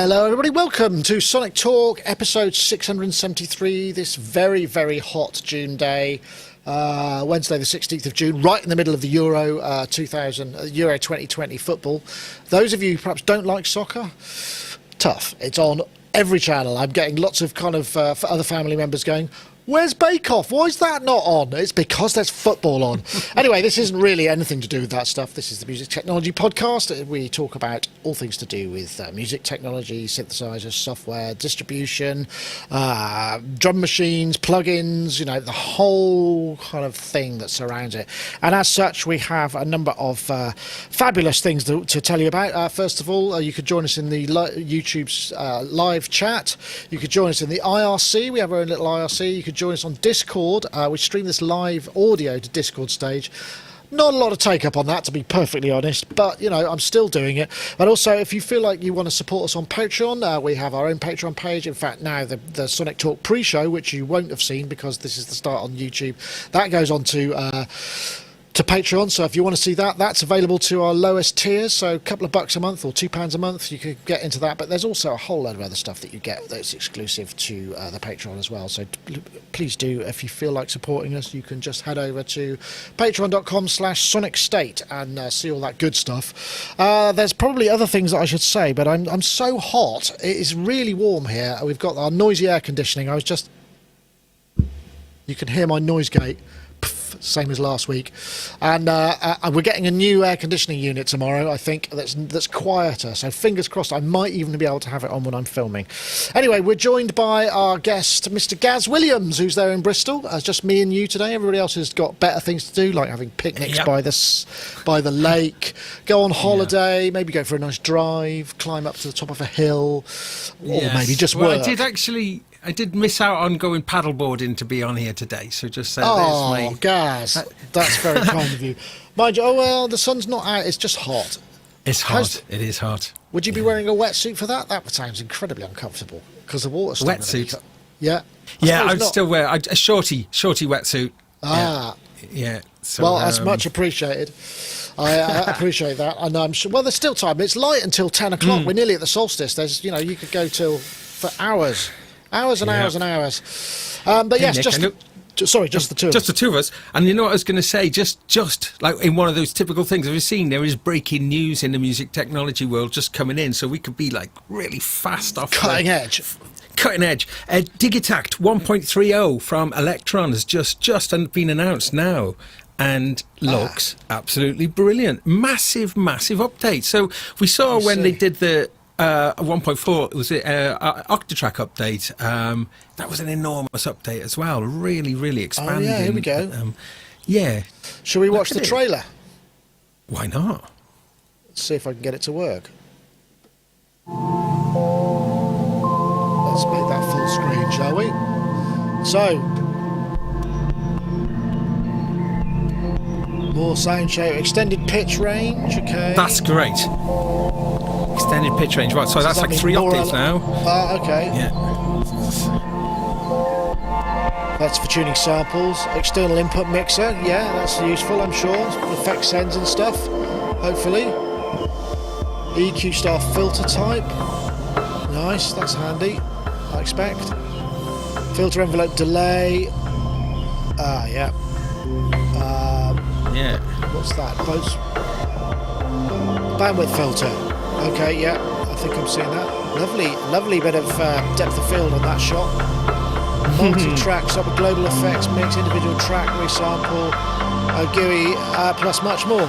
Hello everybody, welcome to Sonic Talk, episode 673, this very, very hot June day, Wednesday the 16th of June, right in the middle of the Euro 2020 football. Those of you who perhaps don't like soccer, tough, it's on every channel. I'm getting lots of other family members going, where's Bake Off? Why is that not on? It's because there's football on. Anyway, this isn't really anything to do with that stuff. This is the Music Technology Podcast. We talk about all things to do with music technology, synthesizers, software, distribution, drum machines, plugins, the whole kind of thing that surrounds it. And as such, we have a number of fabulous things to tell you about. First of all, you could join us in the YouTube's live chat. You could join us in the IRC. We have our own little IRC. You could join us on Discord. We stream this live audio to Discord stage. Not a lot of take up on that, to be perfectly honest, but I'm still doing it. But also, if you feel like you want to support us on Patreon, we have our own Patreon page. In fact, now the Sonic Talk pre-show, which you won't have seen because this is the start on YouTube, that goes on to Patreon. So if you want to see that, that's available to our lowest tiers, so a couple of bucks a month or £2 a month, you could get into that. But there's also a whole load of other stuff that you get that's exclusive to the Patreon as well. So please do, if you feel like supporting us, you can just head over to patreon.com/Sonicstate and see all that good stuff. There's probably other things that I should say, but I'm so hot. It is really warm here. We've got our noisy air conditioning. You can hear my noise gate. Same as last week, and we're getting a new air conditioning unit tomorrow, I think, that's quieter, so fingers crossed I might even be able to have it on when I'm filming. Anyway, we're joined by our guest, Mr. Gaz Williams, who's there in Bristol. It's just me and you today. Everybody else has got better things to do, like having picnics by the lake, go on holiday, maybe go for a nice drive, climb up to the top of a hill, or maybe just work. I did miss out on going paddleboarding to be on here today, so just say Gaz, that's very kind of you. Mind you, the sun's not out, it's just hot. It's hot. It is hot. Would you be wearing a wetsuit for that? That sounds incredibly uncomfortable because the water's still wetsuit. Yeah. I'd still wear a shorty wetsuit. Yeah. So, well, that's much appreciated. I appreciate that, and I'm sure. Well, there's still time. It's light until 10 o'clock. We're nearly at the solstice. There's, you could go for hours. Hours and hours and hours. But yes, Nick, just the two. Just the two of us. And you know what I was going to say? Just like in one of those typical things, have you seen there is breaking news in the music technology world just coming in, so we could be like really fast off. Cutting edge. Digitakt 1.30 from Electron has just been announced now. And looks absolutely brilliant. Massive update. So we saw when they did the 1.4, was it Octatrack update? That was an enormous update as well. Really expanding. Oh yeah, here we go. Yeah. Shall we watch the trailer? Why not? Let's see if I can get it to work. Let's make that full screen, shall we? So, more sound show, extended pitch range. Okay. That's great. Extended pitch range, right? So that's like 3 octaves now. Okay. Yeah. That's for tuning samples. External input mixer. Yeah, that's useful, I'm sure. Effect sends and stuff. Hopefully. EQ star filter type. Nice. That's handy. I expect. Filter envelope delay. Yeah. Yeah. What's that? Bandwidth filter. Okay, yeah, I think I'm seeing that. Lovely bit of depth of field on that shot. Multi-track, sub global effects, mix, individual track resample, GUI, plus much more.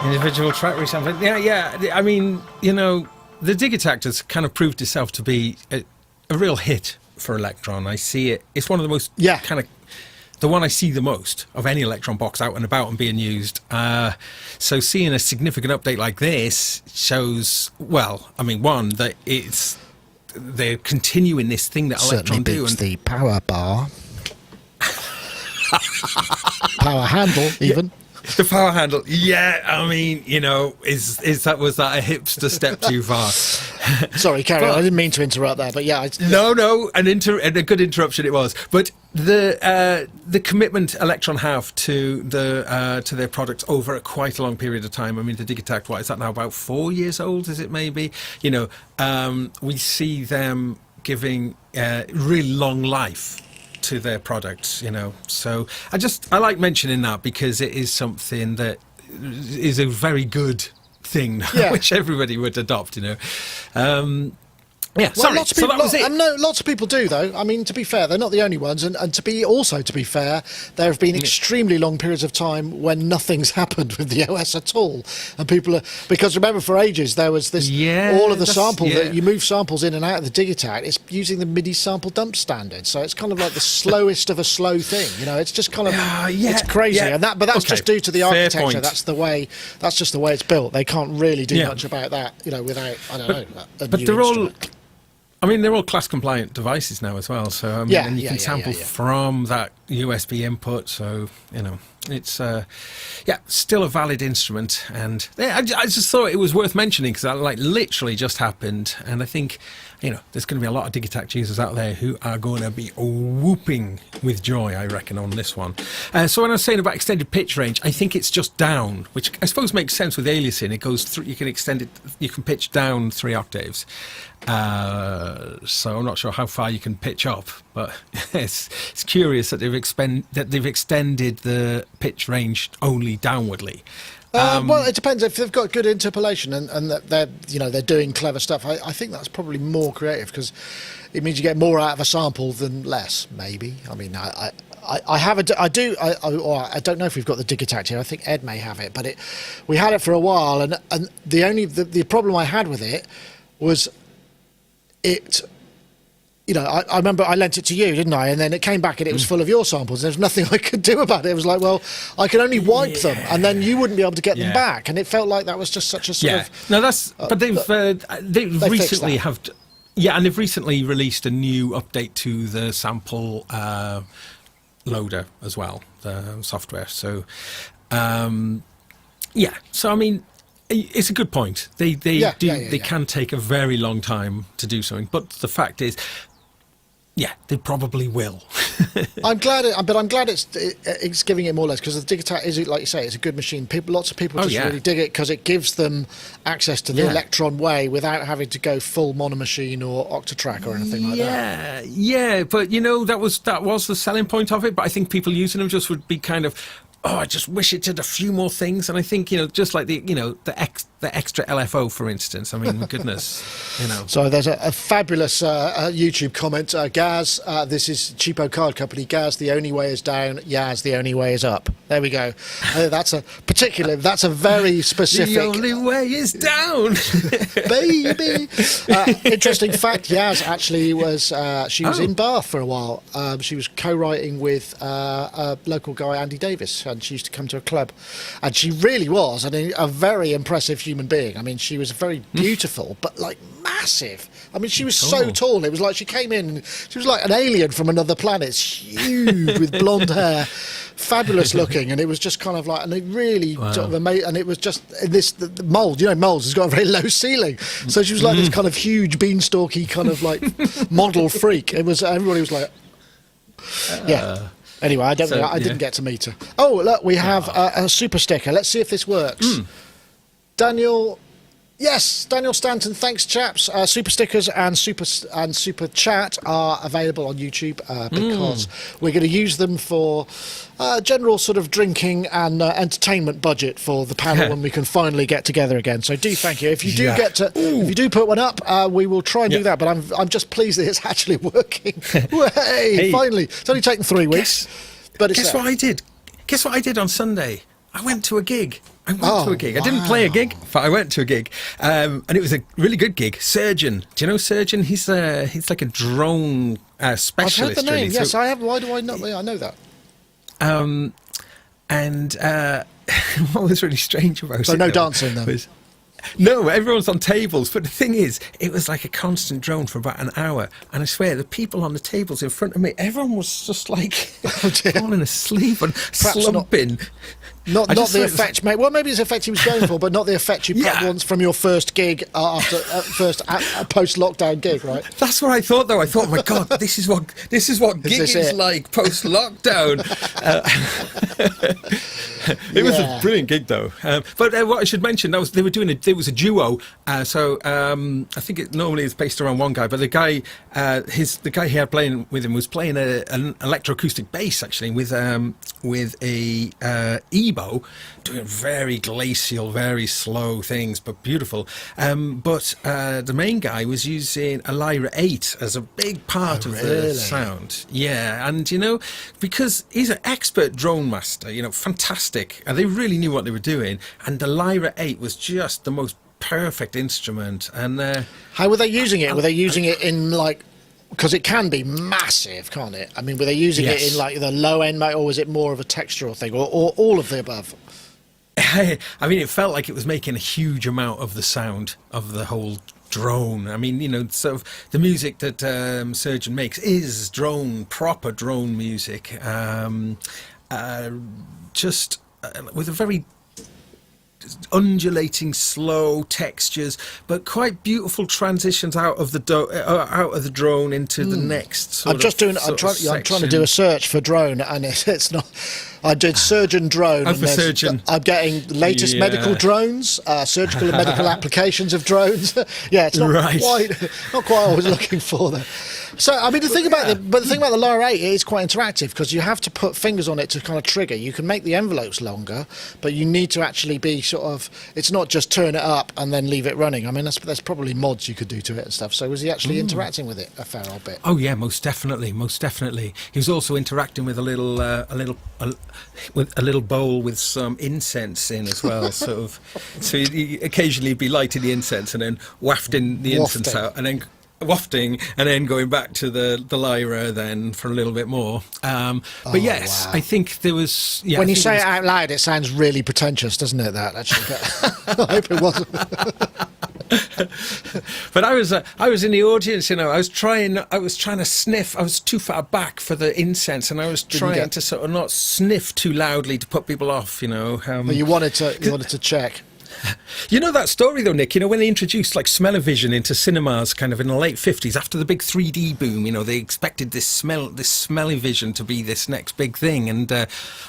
Individual track resampling. Yeah. I mean, the Digitakt has kind of proved itself to be a real hit for Electron. I see it. It's one of the most the one I see the most of any Electron box out and about and being used. So seeing a significant update like this shows, one, that they're continuing this thing that Electron do. And the power bar. Power handle, even. The power handle, yeah. I mean, was that a hipster step too far? Sorry, carry on. I didn't mean to interrupt there, but yeah. No, and a good interruption it was. But the commitment Electron have to their products over quite a long period of time. I mean, the Digitakt, what is that now? About 4 years old, is it maybe? You know, we see them giving really long life to their products. You know, so I like mentioning that because it is something that is a very good thing, which everybody would adopt, you know. Yeah, well, sorry. Lots of people, so that was it. No, lots of people do, though. I mean, to be fair, they're not the only ones. And to be fair, there have been extremely long periods of time when nothing's happened with the OS at all. And people are... Because remember, for ages, there was this... all of the sample... that you move samples in and out of the Digitakt. It's using the MIDI sample dump standard. So it's kind of like the slowest of a slow thing. You know, it's just kind of... it's crazy. And but that's just due to the architecture. Point. That's just the way it's built. They can't really do much about that, you know, without, I don't know, a but new they're instrument. all... I mean, they're all class-compliant devices now as well. So, I mean, and you can sample from that USB input. So, you know, it's, still a valid instrument. And I just thought it was worth mentioning because that, like, literally just happened. And I think, you know, there's going to be a lot of Digitakt users out there who are going to be whooping with joy, I reckon, on this one. So when I was saying about extended pitch range, I think it's just down, which I suppose makes sense with aliasing. It goes through, you can extend it, you can pitch down 3 octaves. So I'm not sure how far you can pitch up, but it's curious that they've extended the pitch range only downwardly. Well, it depends if they've got good interpolation and that they're doing clever stuff. I think that's probably more creative because it means you get more out of a sample than less. Maybe. I mean, I don't know if we've got the Digitakt here. I think Ed may have it, but we had it for a while, and the problem I had with it was it. You know, I remember I lent it to you, didn't I? And then it came back and it was full of your samples. There's nothing I could do about it. It was like, well, I can only wipe them, and then you wouldn't be able to get them back. And it felt like that was just such a sort of... No, that's... But they've recently have... Yeah, and they've recently released a new update to the sample loader as well, the software. So, So, I mean... It's a good point. They can take a very long time to do something, but the fact is, they probably will. I'm glad it's giving it more or less because the Digitakt is, like you say, it's a good machine. Lots of people really dig it because it gives them access to the Electron way without having to go full monomachine or octatrack or anything like that. Yeah, but you know that was the selling point of it. But I think people using them just would be kind of, I just wish it did a few more things. And I think, you know, just like the extra LFO, for instance. I mean, goodness, you know. So there's a fabulous YouTube comment. Gaz, this is Cheapo Card Company. Gaz, the only way is down. Yaz, the only way is up. There we go. That's a very specific... The only way is down. Baby. Interesting fact, Yaz actually was in Bath for a while. She was co-writing with a local guy, Andy Davis, and she used to come to a club. And she really was a very impressive human being. I mean, she was very beautiful, but like massive. I mean, she was so tall. It was like she came in, and she was like an alien from another planet, huge with blonde hair, fabulous looking, and it was just kind of like, and it really sort of amazing. And it was just the mould. You know, Moulds has got a very low ceiling, so she was like this kind of huge beanstalky kind of like model freak. It was everybody was like, Anyway, I didn't get to meet her. Oh, look, we have a super sticker. Let's see if this works. Daniel Stanton, thanks chaps. Super stickers and super chat are available on YouTube because we're going to use them for general sort of drinking and entertainment budget for the panel when we can finally get together again. So do thank you. If you do if you do put one up, we will try and do that. But I'm just pleased that it's actually working. Hey, finally! It's only taken 3 weeks. Guess what I did? Guess what I did on Sunday? I went to a gig. I didn't play a gig, but I went to a gig, and it was a really good gig. Surgeon, do you know Surgeon? He's like a drone specialist. I've heard the name. Really. Yes, I have. Why do I not? I know that. What was really strange about it? So no dancing then. No, everyone's on tables. But the thing is, it was like a constant drone for about an hour. And I swear, the people on the tables in front of me, everyone was just like falling asleep and slumping. Not the effect, mate. Well, maybe it's the effect he was going for, but not the effect you perhaps once from your first gig after post-lockdown gig, right? That's what I thought, though. I thought, oh my God, this is what gigging is like post-lockdown. It was a brilliant gig, though. But what I should mention, there was a duo. So I think it normally is based around one guy, but the guy he had playing with him was playing an electroacoustic bass, actually, with a EBO, doing very glacial, very slow things, but beautiful. But the main guy was using a Lyra 8 as a big part of the sound. Yeah, and because he's an expert drone master, fantastic, and they really knew what they were doing, and the Lyra 8 was just the most perfect instrument. And how were they using it? Were they using it in because it can be massive, can't it? I mean, were they using it in the low end, or was it more of a textural thing, or all of the above? I mean, it felt like it was making a huge amount of the sound of the whole drone. I mean, sort of the music that Surgeon makes is proper drone music, just with a very undulating, slow textures, but quite beautiful transitions out of the drone into the next. I'm trying to do a search for drone, and it's not. I did Surgeon drone. And Surgeon. I'm getting latest medical drones, surgical and medical applications of drones. Yeah, it's not quite what I was looking for there. So, I mean, the thing about the Lyra 8, it is quite interactive because you have to put fingers on it to kind of trigger. You can make the envelopes longer, but you need to actually be it's not just turn it up and then leave it running. I mean, there's probably mods you could do to it and stuff. So was he actually interacting with it a fair old bit? Oh yeah, most definitely. He was also interacting with a little bowl with some incense in as well, sort of. So he'd occasionally be lighting the incense and then wafting the incense out, and then wafting, and then going back to the Lyra then for a little bit more. But yes, wow. I think there was. Yeah, when you say it out loud, it sounds really pretentious, doesn't it? That actually, I hope it wasn't. But I was in the audience, I was trying to sniff. I was too far back for the incense, and I was trying to sort of not sniff too loudly to put people off. But you wanted to check. You know that story though, Nick, when they introduced smell-o-vision into cinemas kind of in the late 50s after the big 3D boom, they expected this smell-o-vision to be this next big thing, and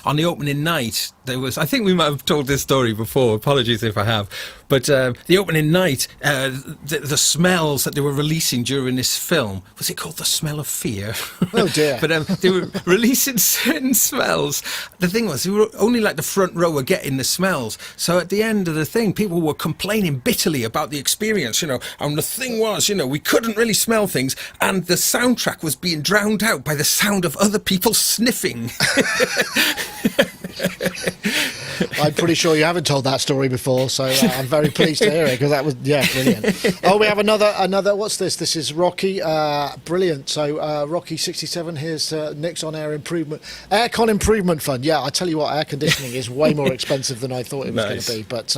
on the opening night there was, I think we might have told this story before, apologies if I have, but the opening night, the smells that they were releasing during this film, was it called The Smell of Fear? Oh dear. But they were releasing certain smells. The thing was, they were only the front row were getting the smells, so at the end of the thing, people were complaining bitterly about the experience, and the thing was, we couldn't really smell things, and the soundtrack was being drowned out by the sound of other people sniffing. I'm pretty sure you haven't told that story before, so I'm very pleased to hear it, because that was, brilliant. Oh, we have another, what's this? This is Rocky, brilliant. So Rocky 67, here's Nick's on-air aircon improvement fund. Yeah, I tell you what, air conditioning is way more expensive than I thought it was going to be, but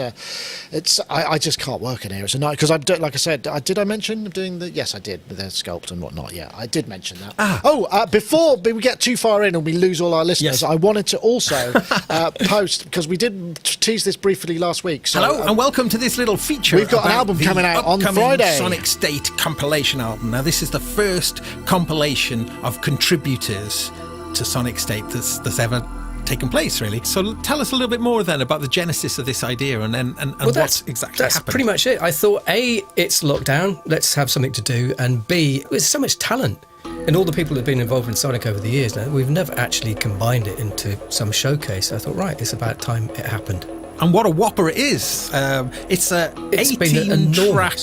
I just can't work in here. It's a night, because like I said, did I mention doing yes, I did, with the sculpt and whatnot. Yeah, I did mention that. Before we get too far in and we lose all our listeners, I wanted to also post, because we did tease this briefly last week. So, hello, and welcome to this little feature. We've got an album coming out on Friday. Sonicstate compilation album. Now, this is the first compilation of contributors to Sonicstate that's ever taken place, really. So tell us a little bit more then about the genesis of this idea and what's exactly happened. That's pretty much it. I thought, A, it's lockdown, let's have something to do, and B, there's so much talent. And all the people who've been involved in Sonic over the years now, we've never actually combined it into some showcase. I thought, right, it's about time it happened. And what a whopper it is. It's a 18-track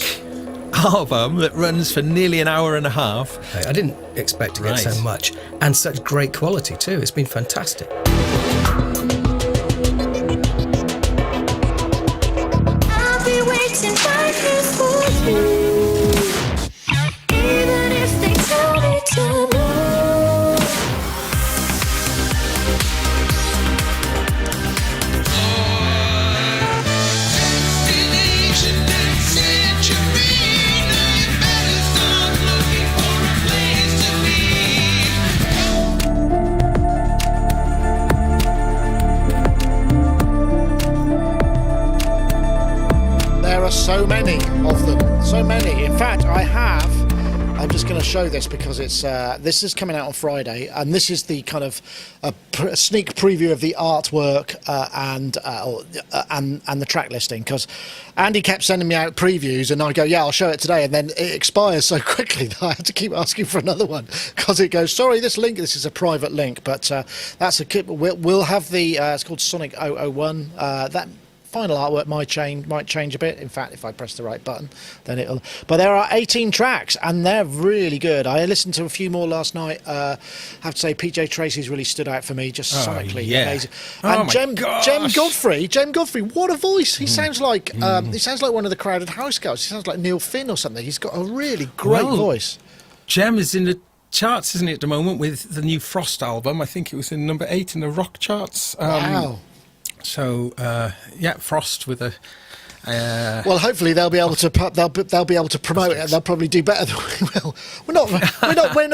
album that runs for nearly an hour and a half. I didn't expect to get so much. And such great quality, too. It's been fantastic. I'll be waiting right here for you. Even if they tell me to move. So many of them. So many. In fact, I'm just going to show this because it's this is coming out on Friday, and this is the kind of a sneak preview of the artwork and the track listing. Because Andy kept sending me out previews, and I go, yeah, I'll show it today, and then it expires so quickly that I have to keep asking for another one because it goes, sorry, this is a private link, but that's a we'll have the it's called Sonic 001. That final artwork might change a bit. In fact, if I press the right button, then it'll. But there are 18 tracks, and they're really good. I listened to a few more last night. Have to say, PJ Tracy's really stood out for me, just sonically amazing. And Jem Godfrey, what a voice! He sounds like one of the Crowded House guys. He sounds like Neil Finn or something. He's got a really great voice. Jem is in the charts, isn't he, at the moment, with the new Frost album? I think it was in number 8 in the rock charts. Wow. So Frost with a. Well, hopefully they'll be able to promote it. And they'll probably do better than we will.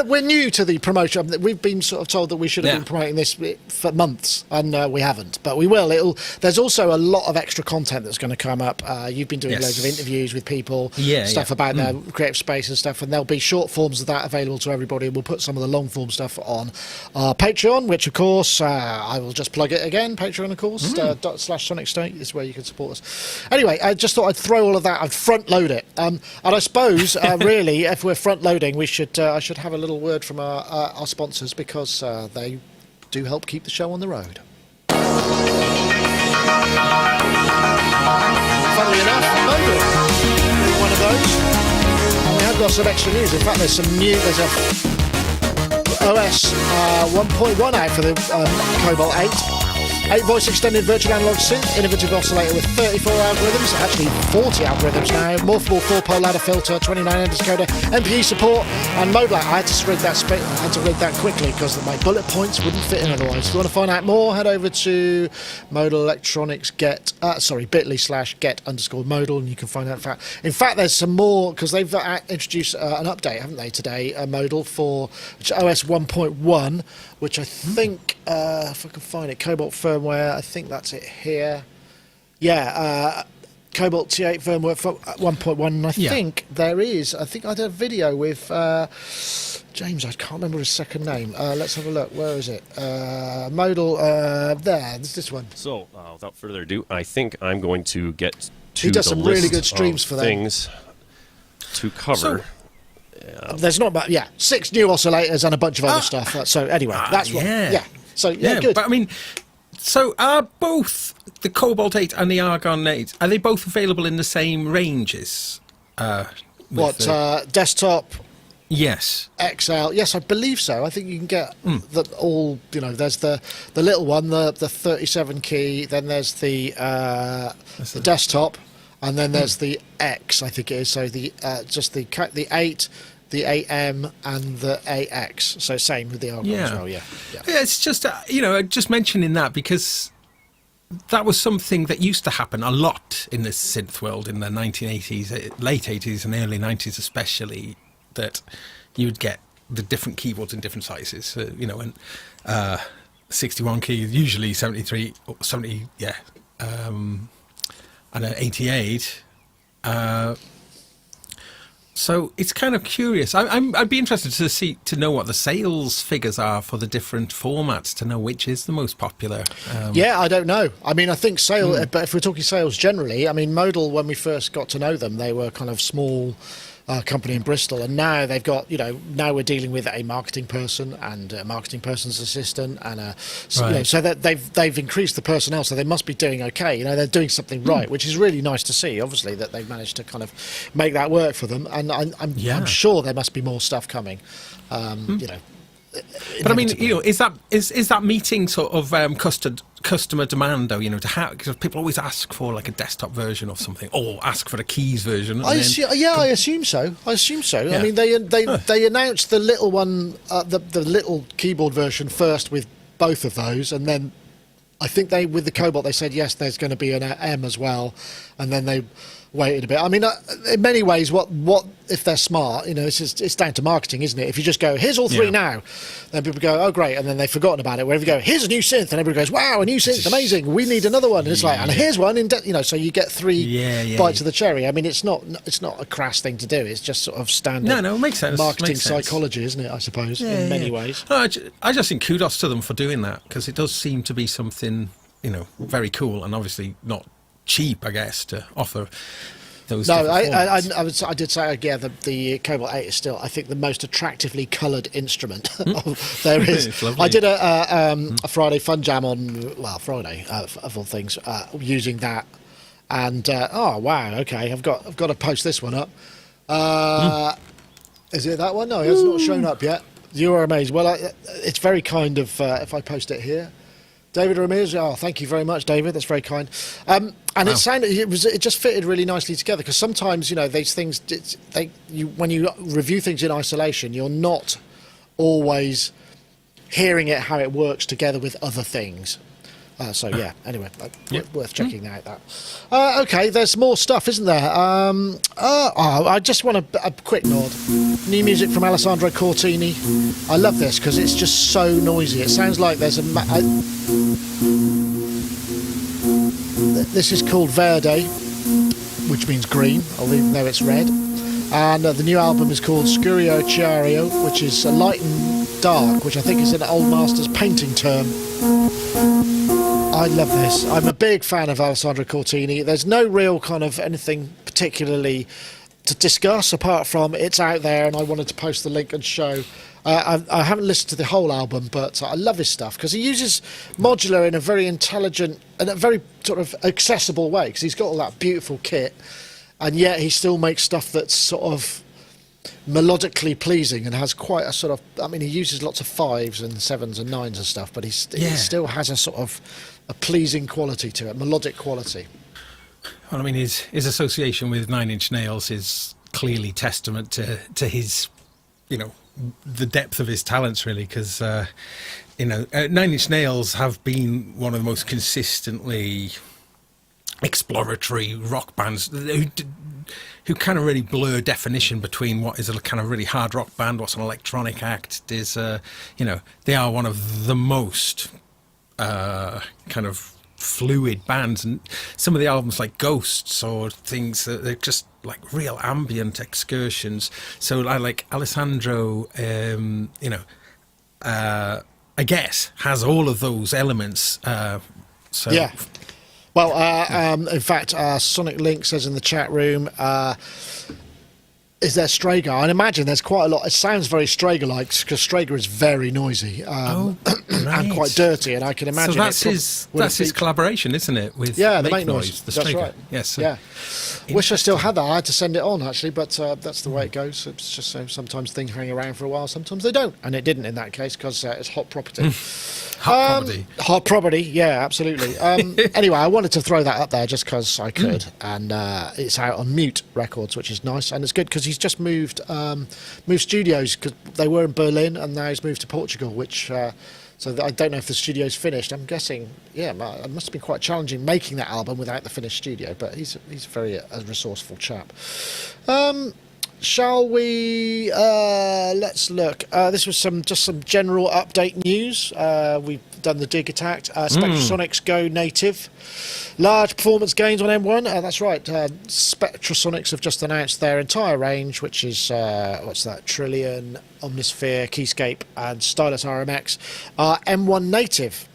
We're new to the promotion. We've been sort of told that we should have been promoting this for months, and we haven't. But we will. There's also a lot of extra content that's going to come up. You've been doing loads of interviews with people, stuff about their creative space and stuff, and there'll be short forms of that available to everybody. We'll put some of the long form stuff on our Patreon, which of course I will just plug it again. Patreon, of course, /Sonicstate is where you can support us. Anyway. I just thought I'd throw all of that. I'd front load it, and I suppose really, if we're front loading, we should. I should have a little word from our sponsors because they do help keep the show on the road. Funnily enough, Modal is one of those. And we have got some extra news. In fact, there's some new. There's a OS 1.1 out for the Cobalt8. 8-voice extended virtual analog synth, innovative oscillator with 34 algorithms, actually 40 algorithms now, morphable 4-pole ladder filter, 29 endodecoder, MPE support, and Modular. I had to read that quickly because my bullet points wouldn't fit in otherwise. If you want to find out more, head over to Modal Electronics bit.ly/get_modal, and you can find out. In fact, there's some more because they've introduced an update, haven't they, today? Modal for OS 1.1, which I think, if I can find it, Cobalt firmware, I think that's it here. Yeah, Cobalt T8 firmware 1.1, and I think I did a video with James, I can't remember his second name. Let's have a look, where is it? Modal, there's this one. So, without further ado, I think I'm going to get to he does the some list really good streams for things to cover. There's not about 6 new oscillators and a bunch of other stuff. So anyway, that's what. Yeah. So good. But I mean, so are both the Cobalt8 and the Argon8 are they both available in the same ranges? Desktop? Yes. XL? Yes, I believe so. I think you can get all. There's the little one, the 37 key. Then there's the desktop, and then there's the X. I think it is. So the just the 8. The AM and the AX, so same with the Argon as well. Yeah, it's just just mentioning that because that was something that used to happen a lot in the synth world in the 1980s, late 80s and early 90s especially, that you would get the different keyboards in different sizes. And 61 key, usually 73, 70, and an 88. So it's kind of curious. I'd be interested to know what the sales figures are for the different formats, to know which is the most popular. I don't know. I mean, I think but if we're talking sales generally, I mean, Modal, when we first got to know them, they were kind of small company in Bristol, and now they've got, now we're dealing with a marketing person and a marketing person's assistant, and so that they've increased the personnel, so they must be doing okay. They're doing something right, which is really nice to see. Obviously, that they've managed to kind of make that work for them, and I'm sure there must be more stuff coming. But I mean, is that meeting sort of customer demand though? Because people always ask for like a desktop version of something, or ask for a keys version. I assume so. Yeah. I mean, they announced the little one, the little keyboard version first with both of those, and then I think with the Cobalt they said yes, there's going to be an M as well, and then waited a bit. I mean, in many ways, what if they're smart? You know, it's down to marketing, isn't it? If you just go, here's all three now, then people go, oh great, and then they've forgotten about it. Wherever you go, here's a new synth, and everybody goes, wow, a new synth, amazing. We need another one. And it's like, and here's one. You know, so you get three bites of the cherry. I mean, it's not a crass thing to do. It's just sort of standard. No, it makes sense. Marketing psychology, isn't it? I suppose in many ways. No, I just think kudos to them for doing that, because it does seem to be something, you know, very cool and obviously not cheap, I guess, to offer those. No, I did say, the Cobalt 8 is still, I think, the most attractively coloured instrument there is. I did a Friday fun jam on, Friday of all things, using that, and oh wow, okay, I've got to post this one up. Is it that one? No, it's not shown up yet. You are amazed. Well, it's very kind of if I post it here. David Ramirez, thank you very much, David. That's very kind. And it sounded, it just fitted really nicely together, because sometimes, you know, these things, when you review things in isolation, you're not always hearing it how it works together with other things. Anyway, worth checking out that. Okay, there's more stuff, isn't there? I just want a quick nod. New music from Alessandro Cortini. I love this because it's just so noisy. It sounds like there's this is called Verde, which means green, even though it's red. And the new album is called Scurio Chiario, which is light and dark, which I think is an old master's painting term. I love this. I'm a big fan of Alessandro Cortini. There's no real kind of anything particularly to discuss apart from it's out there, and I wanted to post the link and show. I haven't listened to the whole album, but I love his stuff because he uses modular in a very intelligent and a very sort of accessible way, because he's got all that beautiful kit, and yet he still makes stuff that's sort of melodically pleasing and has quite a sort of, I mean, he uses lots of 5s and 7s and 9s and stuff, but he still has a sort of a pleasing quality to it, melodic quality. Well, I mean, his association with Nine Inch Nails is clearly testament to his, you know, the depth of his talents, really, because, you know, Nine Inch Nails have been one of the most consistently exploratory rock bands who kind of really blur definition between what is a kind of really hard rock band, what's an electronic act. Is you know, they are one of the most kind of fluid bands, and some of the albums like Ghosts or things, they're just like real ambient excursions. So I like Alessandro, you know, I guess has all of those elements. So yeah. Well, in fact, Sonic Link says in the chat room, is there Strager? I imagine there's quite a lot. It sounds very Strager-like, because Strager is very noisy and quite dirty, and I can imagine. So that's his collaboration, isn't it? With the Make Noise. The That's Strager. right. Yes. Yeah. Wish I still had that. I had to send it on actually, but that's the way it goes. It's just so sometimes things hang around for a while, sometimes they don't, and it didn't in that case because it's hot property. Hot property, yeah, absolutely. Anyway, I wanted to throw that up there just because I could, and it's out on Mute Records, which is nice, and it's good because he's just moved studios, because they were in Berlin and now he's moved to Portugal, which so I don't know if the studio's finished. I'm guessing, it must have been quite challenging making that album without the finished studio, but he's very a resourceful chap. Shall we? Let's look. This was some general update news. We've done the Digitakt. Spectrasonics go native. Large performance gains on M1. That's right. Spectrasonics have just announced their entire range, which is what's that? Trillion, Omnisphere, Keyscape, and Stylus RMX are M1 native.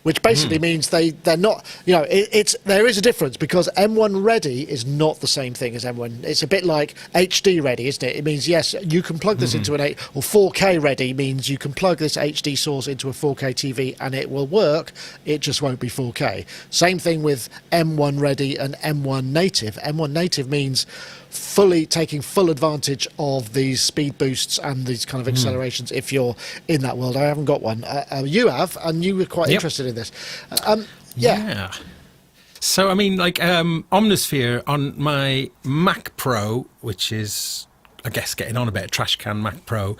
Which basically means they're not, you know, there is a difference, because M1 ready is not the same thing as M1. It's a bit like HD ready, isn't it? It means, yes, you can plug this into an 8, or 4K ready means you can plug this HD source into a 4K TV and it will work, it just won't be 4K. Same thing with M1 ready and M1 native. M1 native means taking full advantage of these speed boosts and these kind of accelerations if you're in that world. I haven't got one. You have, and you were quite interested in this. Yeah. So, I mean, like Omnisphere on my Mac Pro, which is, I guess, getting on a bit of trash can Mac Pro,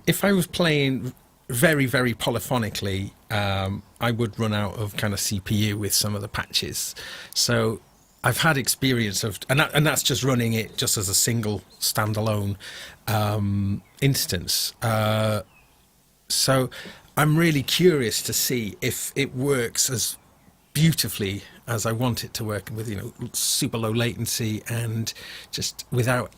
if I was playing very, very polyphonically, I would run out of kind of CPU with some of the patches. So I've had experience of, and that's just running it just as a single standalone instance. So I'm really curious to see if it works as beautifully as I want it to work, with super low latency and just without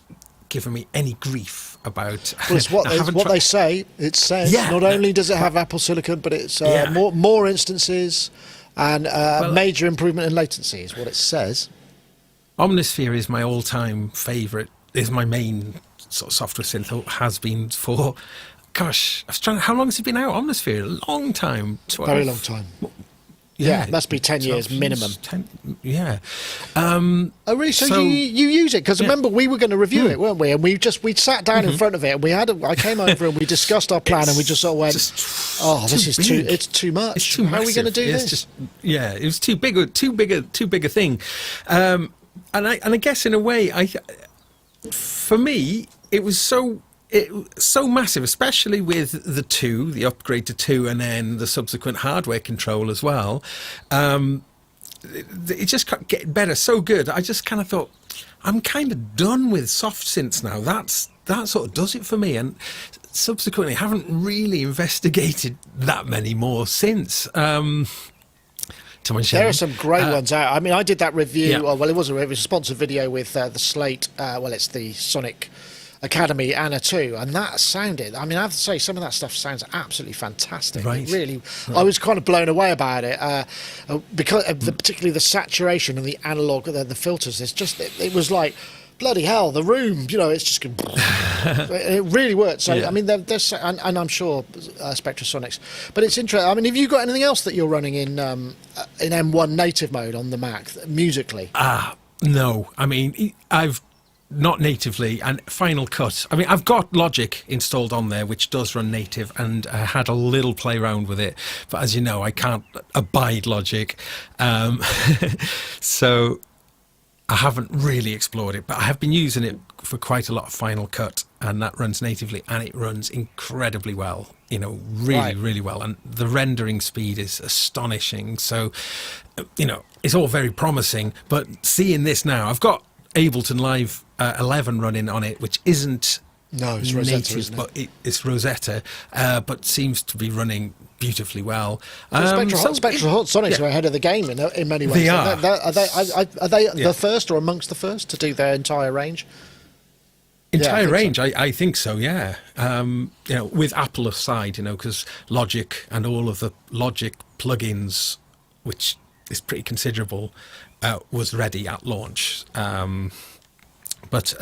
giving me any grief about. Well, it's what they say. It says not only does it have Apple Silicon, but it's more instances and major improvement in latency is what it says. Omnisphere is my all-time favourite. Is my main sort of software synth. Has been for, gosh, I was trying. How long has it been out? Omnisphere, a long time. 12, very long time. Yeah, it must be 10 years minimum. 10, yeah. Oh, really? So you use it? Because remember, we were going to review it, weren't we? And we sat down in front of it, and I came over and we discussed our plan, and we just sort of went, it's too much. It's too How are we going to do this? Just, it was too big a thing. And I guess in a way, for me, it was so massive, especially with the upgrade to 2, and then the subsequent hardware control as well. It just kept getting better, so good. I just kind of thought, I'm kind of done with soft synths now. That sort of does it for me. And subsequently, haven't really investigated that many more since. There are some great ones out. I mean, I did that review. Well, it was a sponsored video with the Slate. It's the Sonic Academy Anna 2, and that sounded, I mean, I have to say, some of that stuff sounds absolutely fantastic. Right. Really, I was kind of blown away about it because particularly the saturation and the analog, the filters. It was like, bloody hell, the room, it's just it really worked. So I mean, there's and I'm sure Spectrasonics, but it's interesting. I mean, have you got anything else that you're running in M1 native mode on the Mac musically? No, I mean, I've not natively, and Final Cut. I mean, I've got Logic installed on there, which does run native, and I had a little play around with it. But as you know, I can't abide Logic, so I haven't really explored it. But I have been using it for quite a lot of Final Cut, and that runs natively, and it runs incredibly well. Really well, and the rendering speed is astonishing. So, it's all very promising. But seeing this now, I've got Ableton Live 11 running on it, which isn't it's native, Rosetta, isn't it? but it's Rosetta, but seems to be running beautifully well. Spectrasonics are ahead of the game in many ways. They are. Are they the first or amongst the first to do their entire range? Entire range, I think so, yeah. With Apple aside, because Logic and all of the Logic plugins, which is pretty considerable, was ready at launch. But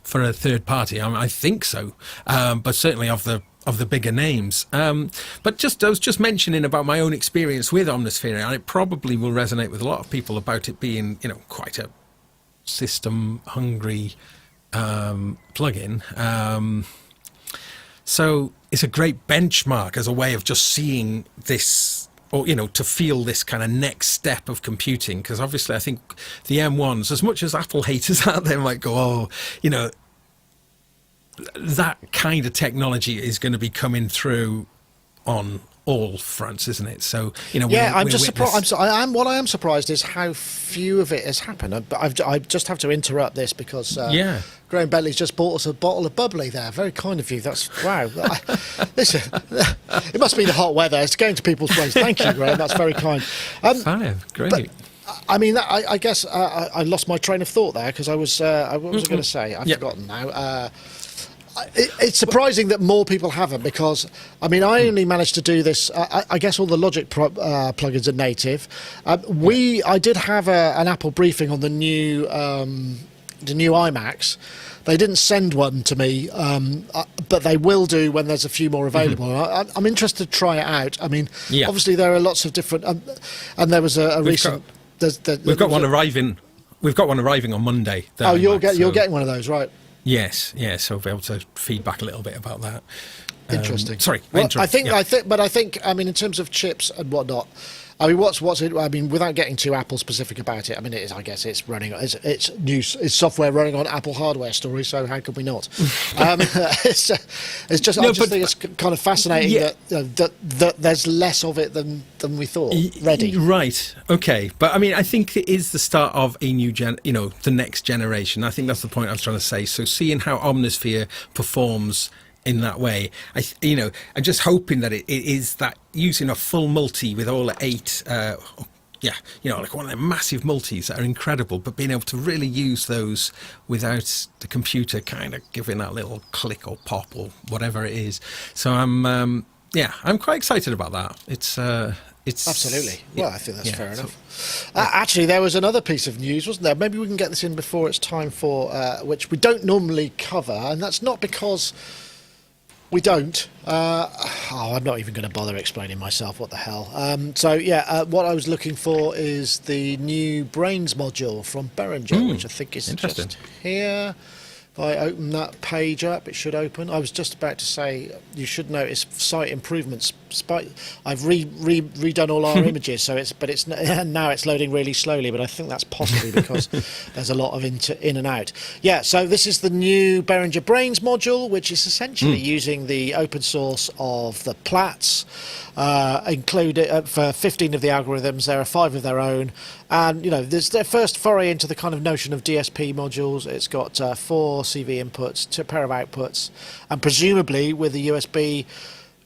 for a third party, I think so. But certainly of the bigger names. But I was just mentioning about my own experience with Omnisphere, and it probably will resonate with a lot of people about it being, quite a system-hungry plugin. So it's a great benchmark as a way of just seeing this, or to feel this kind of next step of computing, because obviously I think the M1s, as much as Apple haters out there might go, that kind of technology is going to be coming through on all fronts, isn't it? So I'm just surprised. What I am surprised is how few of it has happened. But I just have to interrupt this because Graham Bentley's just bought us a bottle of bubbly there. Very kind of you. That's wow. Listen, it must be the hot weather. It's going to people's place. Thank you, Graham. That's very kind. Fine, great. But, I mean, I guess I lost my train of thought there because what was I going to say? I've forgotten now. It's surprising that more people haven't, because I mean, I only managed to do this. I guess all the Logic plugins are native. I did have an Apple briefing on the new iMacs. They didn't send one to me, but they will do when there's a few more available. I'm interested to try it out. I mean, obviously there are lots of different, and there was a recent. We've got one arriving. We've got one arriving on Monday. You're getting one of those, right? Yes, so I'll be able to feedback a little bit about that. Interesting. Sorry, I think, I mean, in terms of chips and whatnot, I mean, what's it? I mean, without getting too Apple specific about it, I mean, it is. I guess it's running. It's software running on Apple hardware. Story. So how could we not? It's just. I just think it's kind of fascinating that there's less of it than we thought. Ready. Right. Okay. But I mean, I think it is the start of a new the next generation. I think that's the point I was trying to say. So seeing how Omnisphere performs in that way, I'm just hoping that it is that using a full multi with all 8 like one of the massive multis that are incredible, but being able to really use those without the computer kind of giving that little click or pop or whatever it is. So I'm quite excited about that. It's absolutely. Well, I think that's fair enough. Actually, there was another piece of news, wasn't there? Maybe we can get this in before it's time for which we don't normally cover, and that's not because we don't. I'm not even going to bother explaining myself. What the hell? What I was looking for is the new Brains module from Behringer, which I think is just here. If I open that page up, it should open. I was just about to say, you should notice site improvements. I've redone all our images, it's now it's loading really slowly. But I think that's possibly because there's a lot of in and out. Yeah, so this is the new Behringer Brains module, which is essentially using the open source of the Platts, included for 15 of the algorithms. There are 5 of their own. And, there's their first foray into the kind of notion of DSP modules. It's got 4 CV inputs, 2 pair of outputs, and presumably with the USB,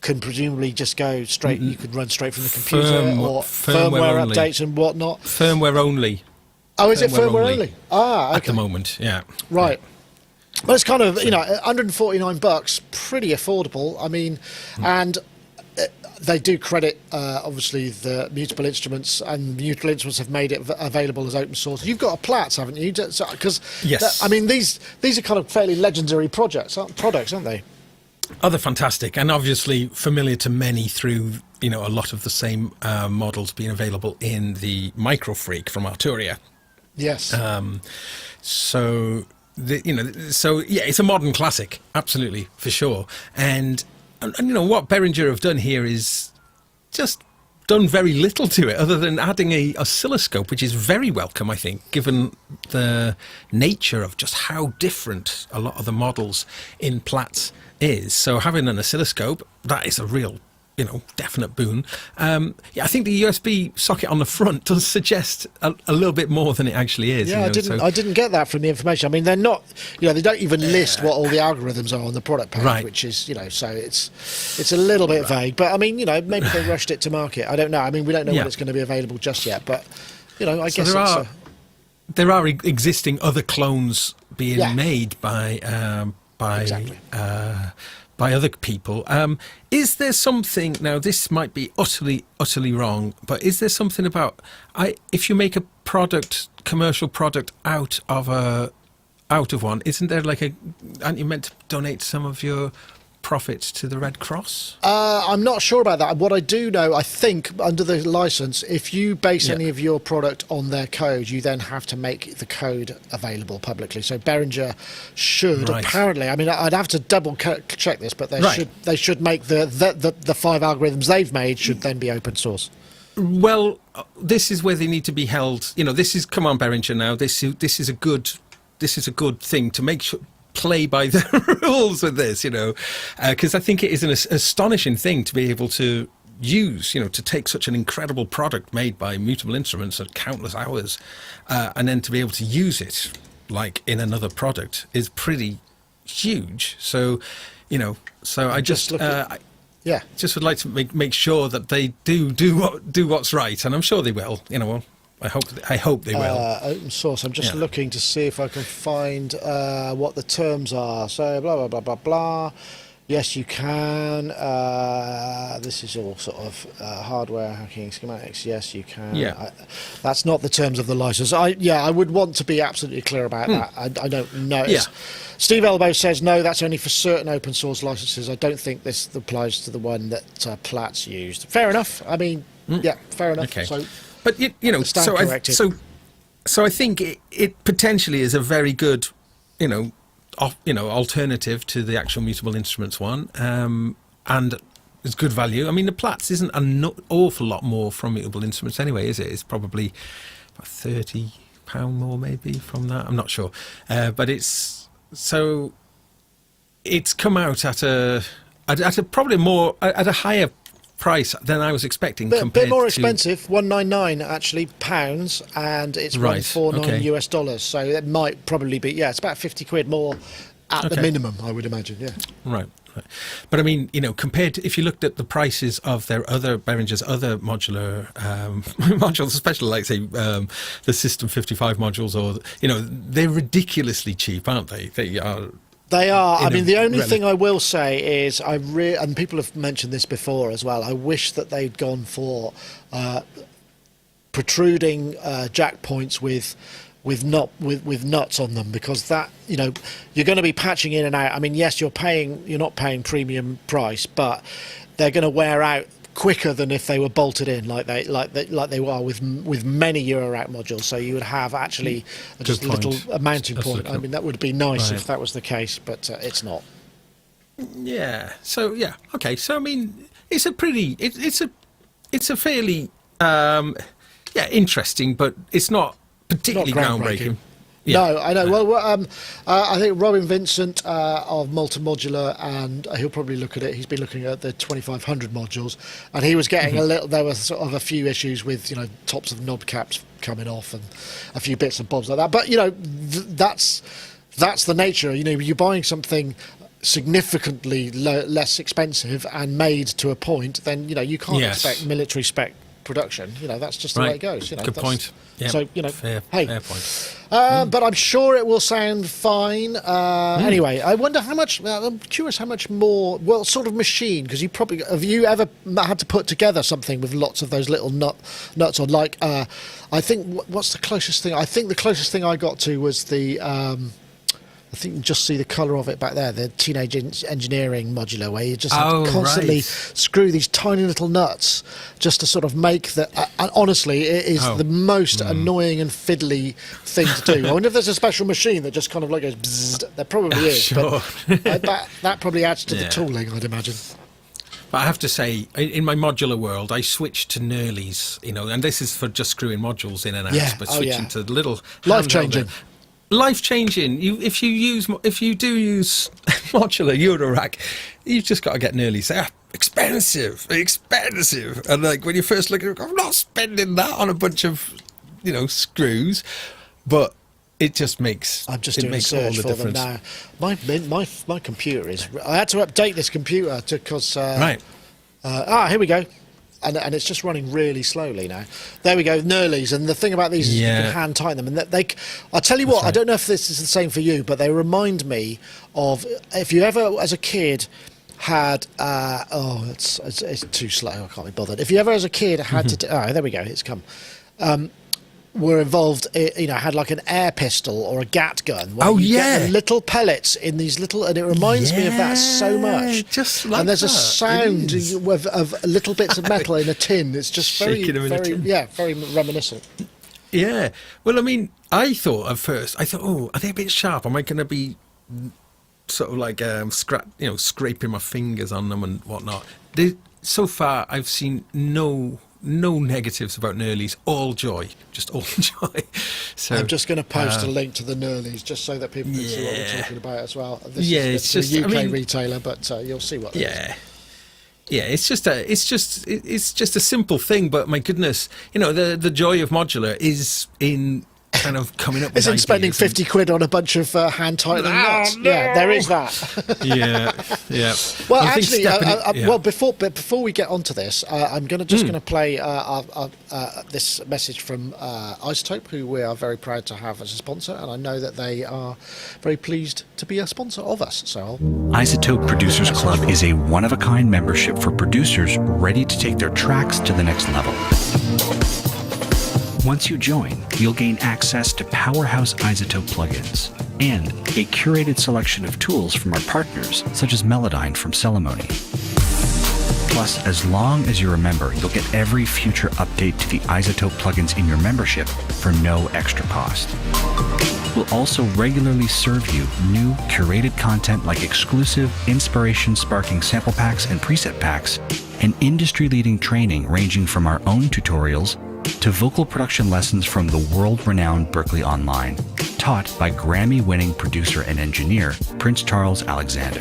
can presumably just go straight. You could run straight from the computer or firmware updates and whatnot. Firmware only. Oh, is it firmware only? Ah, okay. At the moment, yeah. Right. Well, it's kind of, $149, pretty affordable. I mean, and they do credit, obviously, the Mutable Instruments, and Mutable Instruments have made it available as open source. You've got a Platts, haven't you? Because yes. These are kind of fairly legendary products, aren't they? Oh, they're fantastic, and obviously familiar to many through a lot of the same models being available in the Microfreak from Arturia. Yes. It's a modern classic, absolutely, for sure. And what Behringer have done here is just done very little to it other than adding a oscilloscope, which is very welcome, I think, given the nature of just how different a lot of the models in Platts is. So having an oscilloscope, that is a real definite boon. I think the USB socket on the front does suggest a little bit more than it actually is. Yeah, I didn't get that from the information. I mean, they're not, they don't even list what all the algorithms are on the product page, right. Which is, so it's a little bit vague. But I mean, maybe they rushed it to market. I don't know. I mean, we don't know when it's going to be available just yet. But I guess there are existing other clones being made by other people. Is there something, now this might be utterly wrong, but is there something about, if you make a commercial product out of one, isn't there aren't you meant to donate some of your profits to the Red Cross? I'm not sure about that. What I do know, I think, under the license, if you base any of your product on their code, you then have to make the code available publicly. So Behringer should, apparently, I mean, I'd have to double check this, but they should make the 5 algorithms they've made should then be open source. Well, this is where they need to be held. Come on, Behringer, now. This is a good thing to make sure. Play by the rules with this, because I think it is an astonishing thing to be able to use, to take such an incredible product made by Mutable Instruments at countless hours, and then to be able to use it like in another product is pretty huge. So, I just would like to make sure that they do what's right, and I'm sure they will. I hope they will. Open source. I'm just looking to see if I can find what the terms are. So blah blah blah blah blah. Yes, you can. This is all sort of hardware hacking schematics. Yes, you can. Yeah. That's not the terms of the license. I would want to be absolutely clear about that. I don't know. Yeah. Steve Elbow says no. That's only for certain open source licenses. I don't think this applies to the one that Platts used. Fair enough. I mean, fair enough. Okay. So. But so I think it potentially is a very good, alternative to the actual Mutable Instruments one, and is good value. I mean, the Platts isn't an awful lot more from Mutable Instruments anyway, is it? It's probably about £30 more maybe from that. I'm not sure, but it's come out at a probably more at a higher price than I was expecting. A bit more expensive, £199 actually pounds, and it's $149 US. So it might probably be it's about £50 more at the minimum, I would imagine. Yeah. Right. But I mean, compared to, if you looked at the prices of their other Behringer's other modular modules, especially like say the System 55 modules, or they're ridiculously cheap, aren't they? They are. I mean, the only thing I will say is and people have mentioned this before as well. I wish that they'd gone for protruding jack points with nuts on them, because that you're going to be patching in and out. I mean, yes, you're not paying premium price, but they're going to wear out quicker than if they were bolted in like they are with many Eurorack modules. So you would have actually just a mounting point. I mean, that would be nice if that was the case, but it's not. Yeah. So okay. So I mean, it's a fairly interesting, but it's not particularly groundbreaking. Yeah. No, I know. Well, I think Robin Vincent of Multi-Modular, and he'll probably look at it. He's been looking at the 2500 modules, and he was getting there were sort of a few issues with tops of knob caps coming off and a few bits and bobs like that. But that's the nature. You're buying something significantly less expensive and made to a point, then you can't expect military spec production. That's just the way it goes. Good point. Yep. So fair point. But I'm sure it will sound fine. Anyway, I wonder how much. I'm curious how much more. Well, sort of machine, because have you ever had to put together something with lots of those little nuts on? Like, I think what's the closest thing? I think the closest thing I got to was the. I think you can just see the colour of it back there, the Teenage Engineering modular, where you just have to constantly screw these tiny little nuts just to sort of make the... and honestly, it is the most annoying and fiddly thing to do. I wonder if there's a special machine that just kind of like goes bzzzt. There probably is, sure. But that probably adds to the tooling, I'd imagine. But I have to say, in my modular world, I switched to Knurlies, and this is for just screwing modules in and out, but switching to the little... Life-changing. Life-changing. If you do use modular Eurorack, you've just got to get Knurlies. They're expensive, and like when you first look at it, I'm not spending that on a bunch of screws, but it just makes. I'm just doing a search for them now. My computer is. I had to update this computer because. Here we go. And it's just running really slowly now. There we go, Knurlies. And the thing about these is you can hand tighten them. And I'll tell you what, I don't know if this is the same for you, but they remind me of if you ever, as a kid, had... it's too slow, I can't be bothered. If you ever, as a kid, had to... there we go, it's come. Were involved, had like an air pistol or a gat gun. Get the little pellets in these little, and it reminds me of that so much. Just like and there's a sound of little bits of metal in a tin. It's just very reminiscent. Yeah. Well, I mean, I thought at first, are they a bit sharp? Am I going to be sort of like scraping my fingers on them and whatnot? So far, I've seen no negatives about Knurlies. All joy, just all joy. So I'm just going to post a link to the Knurlies just so that people can see what we're talking about as well. This is it's just a UK retailer, but you'll see what. It's just a simple thing, but my goodness, the joy of modular is in kind of coming up with isn't spending £50 on a bunch of hand tightening nuts. No. Yeah, there is that. yeah. Well, actually, before we get onto this, I'm going to play this message from Isotope, who we are very proud to have as a sponsor, and I know that they are very pleased to be a sponsor of us. So, Isotope Producers Club is a one-of-a-kind membership for producers ready to take their tracks to the next level. Once you join, you'll gain access to powerhouse Isotope plugins and a curated selection of tools from our partners, such as Melodyne from Celemony. Plus, as long as you're a member, you'll get every future update to the Isotope plugins in your membership for no extra cost. will also regularly serve you new curated content like exclusive inspiration-sparking sample packs and preset packs, and industry-leading training ranging from our own tutorials to vocal production lessons from the world-renowned Berklee Online, taught by Grammy-winning producer and engineer Prince Charles Alexander.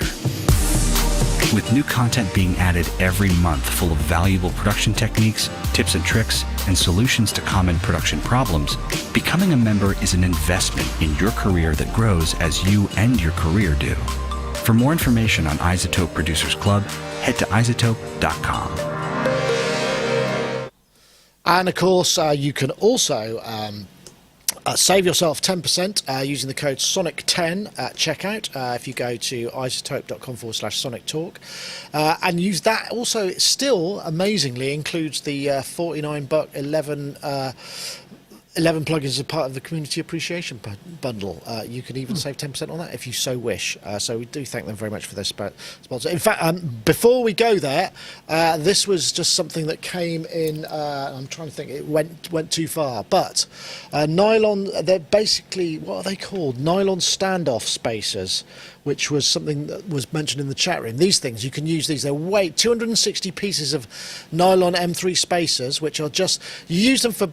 With new content being added every month full of valuable production techniques, tips and tricks, and solutions to common production problems, becoming a member is an investment in your career that grows as you and your career do. For more information on iZotope Producers Club, head to iZotope.com. And of course, you can also save yourself 10% using the code SONIC10 at checkout if you go to iZotope.com/SonicTalk and use that. Also, it still amazingly includes the $49 11 plugins as part of the community appreciation bundle. You can even save 10% on that if you so wish. So we do thank them very much for their sponsor. In fact, before we go there, this was just something that came in. I'm trying to think. It went too far, but nylon. They're basically, what are they called? Nylon standoff spacers, which was something that was mentioned in the chat room. These things, you can use these. They're 260 pieces of nylon M3 spacers, which are just, you use them for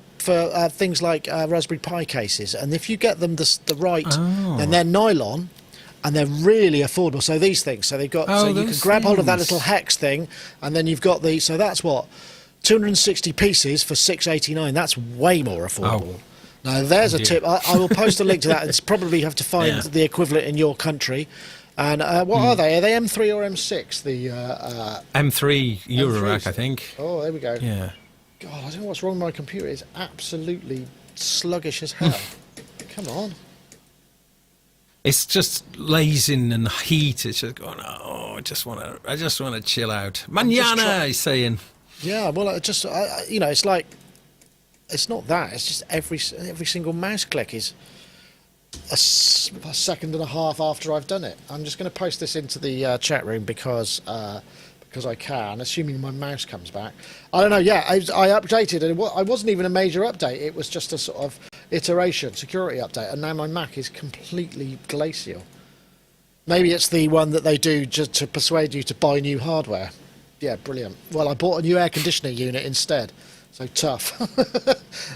things like Raspberry Pi cases, and if you get them the right, then they're nylon, and they're really affordable. So these things, so they've got, so you can grab hold of that little hex thing, and then you've got the, so that's what, 260 pieces for $6.89. That's way more affordable. Now there's a tip. I will post a link to that. It's probably have to find the equivalent in your country. And what are they? Are they M3 or M6? The M3 Eurorack, I think. Oh, there we go. Yeah. God, I don't know what's wrong with my computer. It's absolutely sluggish as hell. Come on. It's just lazing and heat. It's just going, oh, I just want to chill out. Mañana, he's saying. Yeah, well, you know, it's like, it's not that. It's just every single mouse click is a second and a half after I've done it. I'm just going to post this into the chat room because I can, assuming my mouse comes back. I don't know. Yeah, I updated, and I wasn't even a major update. It was just a sort of iteration, security update, and now my Mac is completely glacial. Maybe it's the one that they do just to persuade you to buy new hardware. Yeah, brilliant. Well, I bought a new air conditioning unit instead. So tough.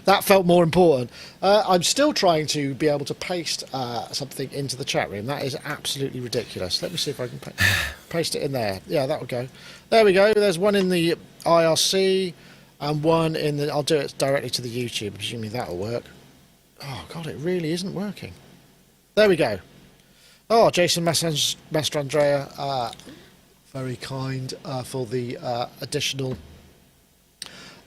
That felt more important. I'm still trying to be able to paste something into the chat room. That is absolutely ridiculous. Let me see if I can paste it in there. Yeah, that will go. There we go. There's one in the IRC and one in the... I'll do it directly to the YouTube. Presumably that'll work. Oh, God, it really isn't working. There we go. Oh, Jason Mastrandrea, very kind for the additional...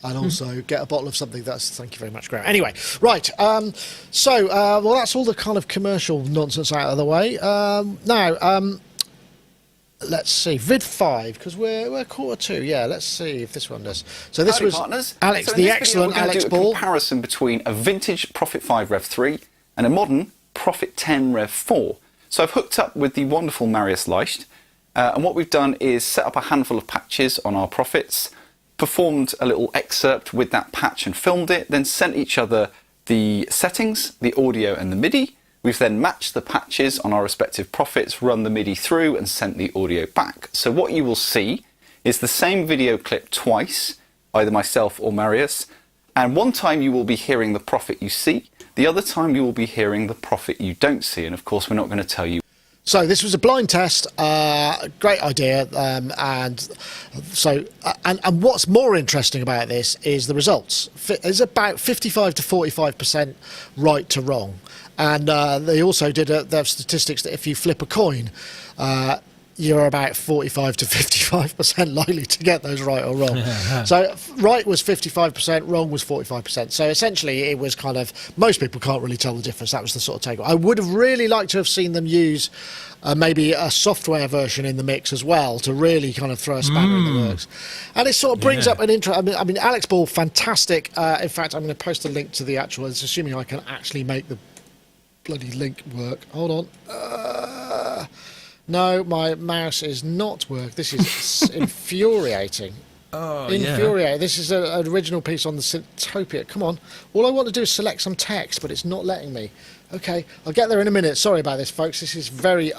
And also get a bottle of something. Thank you very much, Graham. Anyway, right. Well, that's all the kind of commercial nonsense out of the way. Now, let's see. Vid 5, because we're 1:45. Yeah, let's see if this one does. So this was partners. Alex, so the excellent Alex Ball. A comparison between a vintage Prophet 5 Rev 3 and a modern Prophet 10 Rev 4. So I've hooked up with the wonderful Marius Leicht, and what we've done is set up a handful of patches on our Prophets, performed a little excerpt with that patch and filmed it, then sent each other the settings, the audio and the MIDI. We've then matched the patches on our respective Prophets, run the MIDI through and sent the audio back. So what you will see is the same video clip twice, either myself or Marius, and one time you will be hearing the Prophet you see, the other time you will be hearing the Prophet you don't see, and of course we're not going to tell you. So this was a blind test, great idea, and what's more interesting about this is the results. It's about 55 to 45% right to wrong, and they also did their statistics that if you flip a coin, you're about 45 to 55% likely to get those right or wrong. So right was 55%, wrong was 45%. So essentially it was kind of, most people can't really tell the difference. That was the sort of take. I would have really liked to have seen them use maybe a software version in the mix as well to really kind of throw a spanner in the works. And it sort of brings up an intro. I mean, Alex Ball, fantastic. In fact, I'm going to post a link to the actual, it's assuming I can actually make the bloody link work. Hold on. No, my mouse is not working. This is infuriating. Oh, Infuriating. This is an original piece on the Syntopia. Come on. All I want to do is select some text, but it's not letting me. Okay, I'll get there in a minute. Sorry about this, folks. This is very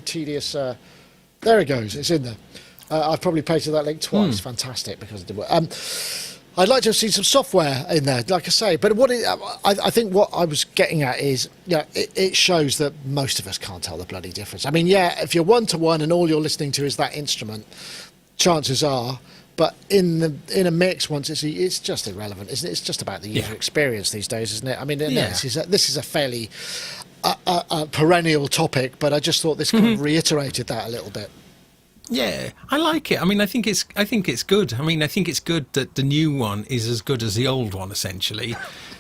tedious. There it goes. It's in there. I've probably pasted that link twice. Fantastic, because it did work. I'd like to have seen some software in there, like I say. But I think what I was getting at is, it shows that most of us can't tell the bloody difference. I mean, if you're one-to-one and all you're listening to is that instrument, chances are. But in a mix, once it's just irrelevant, isn't it? It's just about the user experience these days, isn't it? I mean, this is a fairly perennial topic, but I just thought this kind of reiterated that a little bit. Yeah, I like it. I mean, I think it's good. I mean, I think it's good that the new one is as good as the old one, essentially,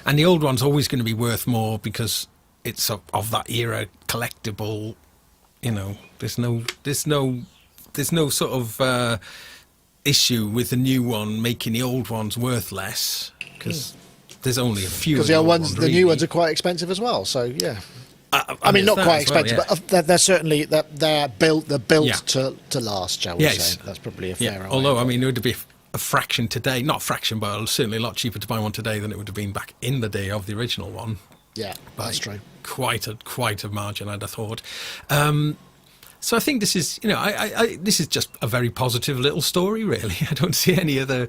and the old one's always going to be worth more because it's of that era, collectible. You know, there's no sort of issue with the new one making the old ones worth less because there's only a few. Because the new ones are quite expensive as well. So yeah. I mean, not quite expensive, but they're certainly they're built to last. Shall we say? That's probably a fair. Although I mean, it would be a fraction today, not a fraction, but certainly a lot cheaper to buy one today than it would have been back in the day of the original one. Yeah, that's true. Quite a margin, I'd have thought. So I think this is, this is just a very positive little story, really. I don't see any other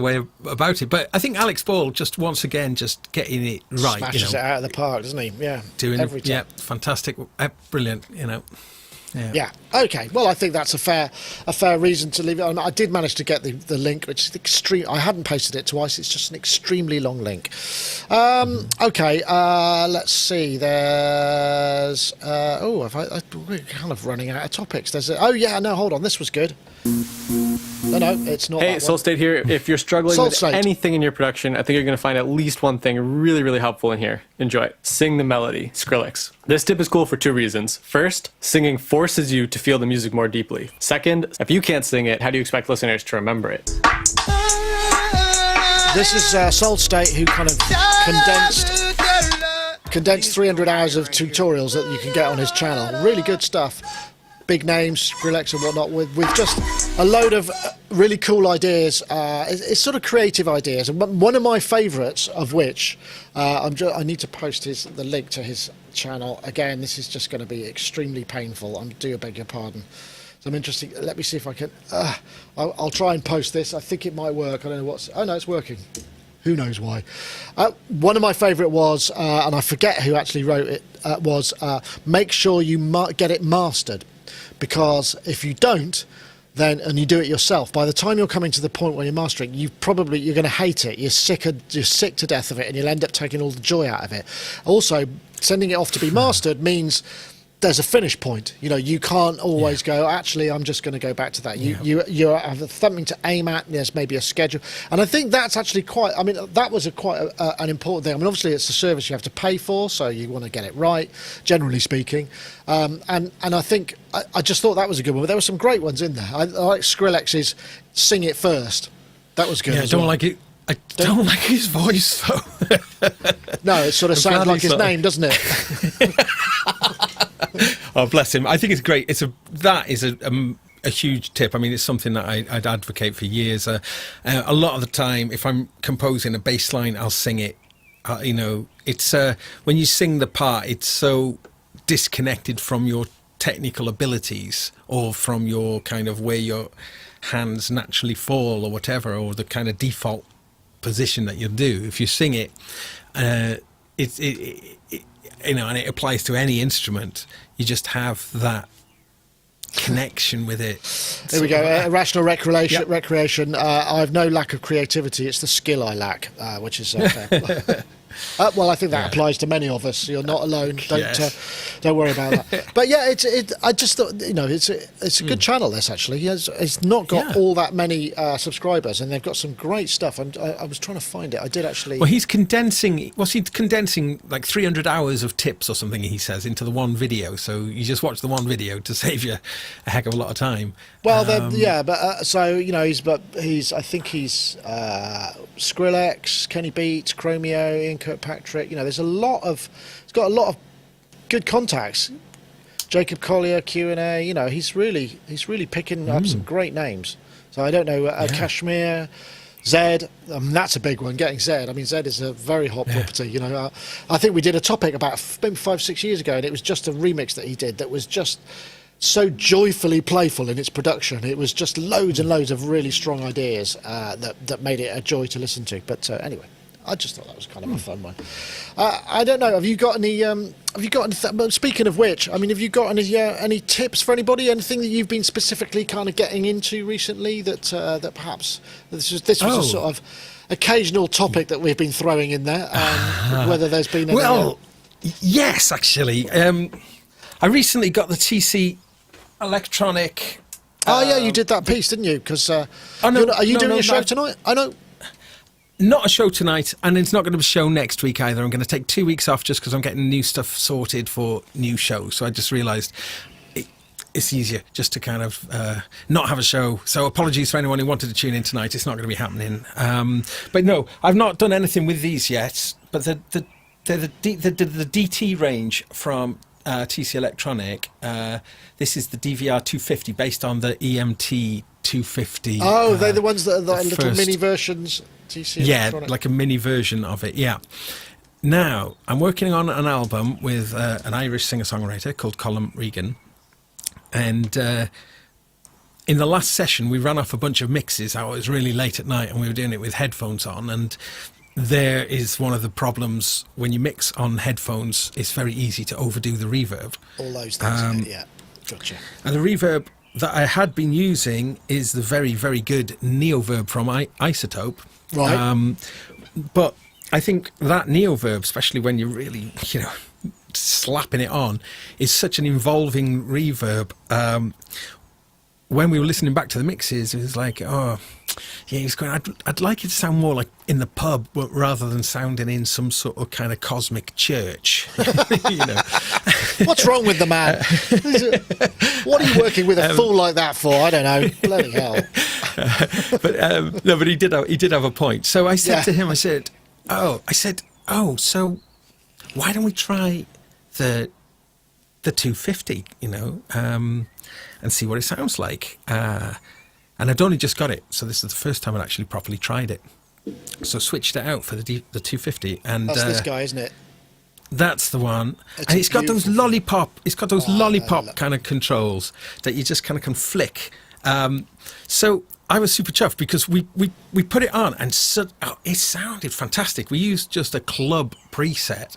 way about it. But I think Alex Ball just once again just getting it right. Smashes it out of the park, doesn't he? Yeah, doing every time. Yeah, fantastic, brilliant. Yeah. Okay. Well, I think that's a fair reason to leave it on. I did manage to get the link, which is extreme. I hadn't pasted it twice. It's just an extremely long link. Okay. Let's see. There's. We're kind of running out of topics. Hold on. This was good. No, it's not. Hey, Sonictate here. If you're struggling with anything in your production, I think you're going to find at least one thing really, really helpful in here. Enjoy it. Sing the melody. Skrillex. This tip is cool for two reasons. First, singing forces you to feel the music more deeply. Second, if you can't sing it, how do you expect listeners to remember it? This is Sonicstate, who kind of condensed 300 hours of tutorials that you can get on his channel. Really good stuff. Big names, Skrillex and whatnot, with just a load of really cool ideas. It's sort of creative ideas. And one of my favourites, of which I need to post the link to his channel. Again, this is just going to be extremely painful. I do beg your pardon. So I'm interested. Let me see if I can. I'll try and post this. I think it might work. I don't know Oh no, it's working. Who knows why? One of my favourite was, and I forget who actually wrote it, was make sure you get it mastered. Because if you don't, and you do it yourself, by the time you're coming to the point where you're mastering, you're going to hate it. You're sick to death of it, and you'll end up taking all the joy out of it. Also, sending it off to be mastered means there's a finish point. You can't always go, actually, I'm just going to go back to that. You have something to aim at, and there's maybe a schedule. And I think that's actually that was quite an important thing. I mean, obviously, it's a service you have to pay for, so you want to get it right, generally speaking. And I think, I just thought that was a good one. But there were some great ones in there. I like Skrillex's Sing It First. That was good. Yeah, I don't like it. I don't like his voice, though. No, it sort of sounds like his name, doesn't it? Oh, bless him. I think it's great. That is a huge tip. I mean, it's something that I'd advocate for years. A lot of the time, if I'm composing a bass line, I'll sing it. It's when you sing the part, it's so disconnected from your technical abilities or from your kind of where your hands naturally fall or whatever, or the kind of default position that you do. If you sing it, and it applies to any instrument, you just have that connection with it. There we go. Rational recreation. I have no lack of creativity. It's the skill I lack, which is fair. Well, I think that applies to many of us. You're not alone. Don't worry about that. But yeah, I just thought it's a good channel. This actually, it's not got all that many subscribers, and they've got some great stuff. And I was trying to find it. I did actually. Well, he's condensing. Was he condensing like 300 hours of tips or something? He says into the one video. So you just watch the one video to save you a heck of a lot of time. Well, he's. I think he's Skrillex, Kenny Beats, Chromeo, Ian Kirkpatrick. There's it's got a lot of good contacts. Jacob Collier, Q&A. He's really picking up some great names. So I don't know, Kashmir, Zed, that's a big one, getting Zed. I mean, Zed is a very hot property, you know. I think we did a topic about maybe 5-6 years ago, and it was just a remix that he did that was just so joyfully playful in its production. It was just loads and loads of really strong ideas that made it a joy to listen to. But anyway, I just thought that was kind of a fun one. I don't know. Have you got any? Speaking of which, I mean, have you got any tips for anybody? Anything that you've been specifically kind of getting into recently that perhaps this was a sort of occasional topic that we've been throwing in there? Whether there's been any, yes, actually, I recently got the TC Electronic. You did that piece, didn't you? Because are you doing a show tonight? I know. Not a show tonight, and it's not going to be a show next week either. I'm going to take 2 weeks off just because I'm getting new stuff sorted for new shows. So I just realised it's easier just to kind of not have a show. So apologies for anyone who wanted to tune in tonight. It's not going to be happening. But no, I've not done anything with these yet. But the DT range from TC Electronic, this is the DVR 250 based on the EMT 250. Oh, they're the ones that are like little mini versions. TC Electronic. Like a mini version of it. Yeah. Now I'm working on an album with an Irish singer-songwriter called Colin Regan, and in the last session we ran off a bunch of mixes. It was really late at night, and we were doing it with headphones on, and there is one of the problems when you mix on headphones. It's very easy to overdo the reverb. All those things, yeah. Gotcha. And the reverb that I had been using is the very, very good Neoverb from Isotope. Right. But I think that Neoverb, especially when you're really, slapping it on, is such an involving reverb. When we were listening back to the mixes, it was like, he's going, I'd like it to sound more like in the pub, but rather than sounding in some sort of kind of cosmic church. What's wrong with the man? What are you working with a fool like that for? I don't know. Bloody hell. But he did have a point. So I said to him, I said, so why don't we try the 250, and see what it sounds like. And I'd only just got it, so this is the first time I'd actually properly tried it. So switched it out for the 250, and that's this guy, isn't it? That's the one. And it's got those lollipop. It's got those lollipop kind of controls that you just kind of can flick. So I was super chuffed because we put it on, and it sounded fantastic. We used just a club preset,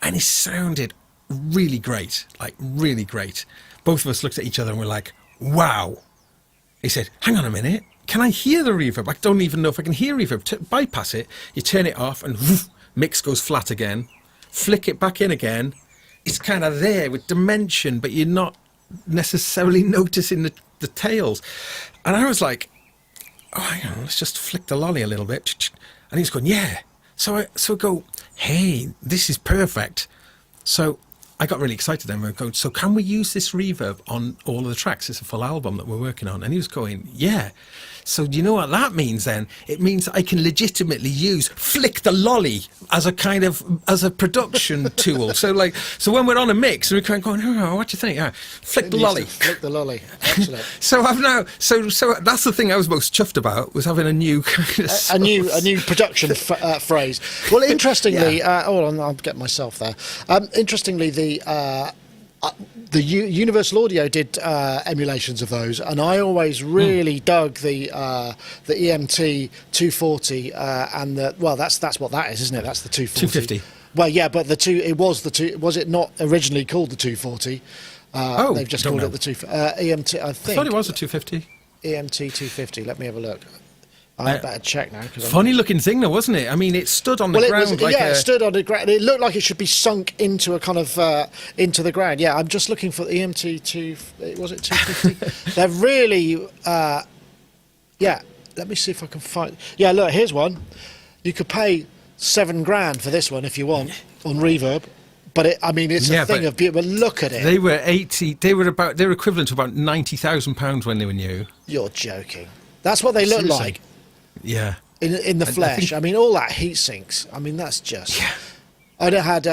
and it sounded really great, like really great. Both of us looked at each other and were like, wow. He said, hang on a minute, can I hear the reverb? I don't even know if I can hear reverb. Bypass it, you turn it off, and woof, mix goes flat again. Flick it back in again. It's kind of there with dimension, but you're not necessarily noticing the tails. And I was like, hang on, let's just flick the lolly a little bit. And he's going, yeah. So I go, hey, this is perfect. So I got really excited then. We go, so can we use this reverb on all of the tracks? It's a full album that we're working on. And he was going, yeah. So do you know what that means then? It means I can legitimately use flick the lolly as a production tool. So when we're on a mix, we're kind of going, what do you think? Yeah, flick the lolly. Flick the lolly. Excellent. So that's the thing I was most chuffed about, was having a new a new production phrase. Well, interestingly, hold on, I'll get myself there. Interestingly, the Universal Audio did emulations of those, and I always really dug the EMT 240 and that's what that is, isn't it? That's the 240. 250. Well, yeah, but was it not originally called the 240? They've just called it the EMT. I thought it was a 250. EMT 250. Let me have a look. I better check now. Funny looking thing though, wasn't it? I mean, it stood on the ground. It stood on the ground. It looked like it should be sunk into a kind of into the ground. Yeah, I'm just looking for the EMT 2. Was it 250? They're really. Let me see if I can find. Yeah, look, here's one. You could pay $7,000 for this one if you want on Reverb. But it's a thing of beauty. But look at it. They were 80. They were equivalent to about £90,000 when they were new. You're joking. That's what they look like. Yeah. In the flesh. I mean, all that heat sinks. I mean, that's just. Yeah. I'd have had.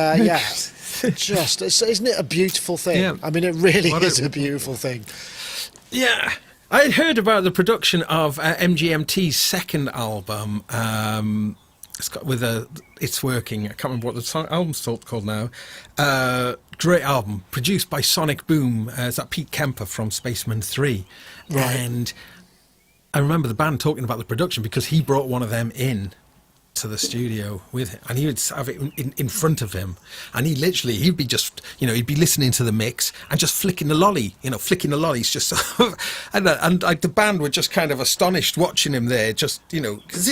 Isn't it a beautiful thing? Yeah. I mean, it really is a beautiful thing. Yeah. I had heard about the production of MGMT's second album. It's working. I can't remember what the album's called now. Great album, produced by Sonic Boom. It's that Pete Kemper from Spaceman 3. Right. And I remember the band talking about the production because he brought one of them in to the studio with him, and he would have it in front of him, and he'd be just, he'd be listening to the mix and just flicking the lolly, flicking the lollies just and like the band were just kind of astonished watching him there, just, because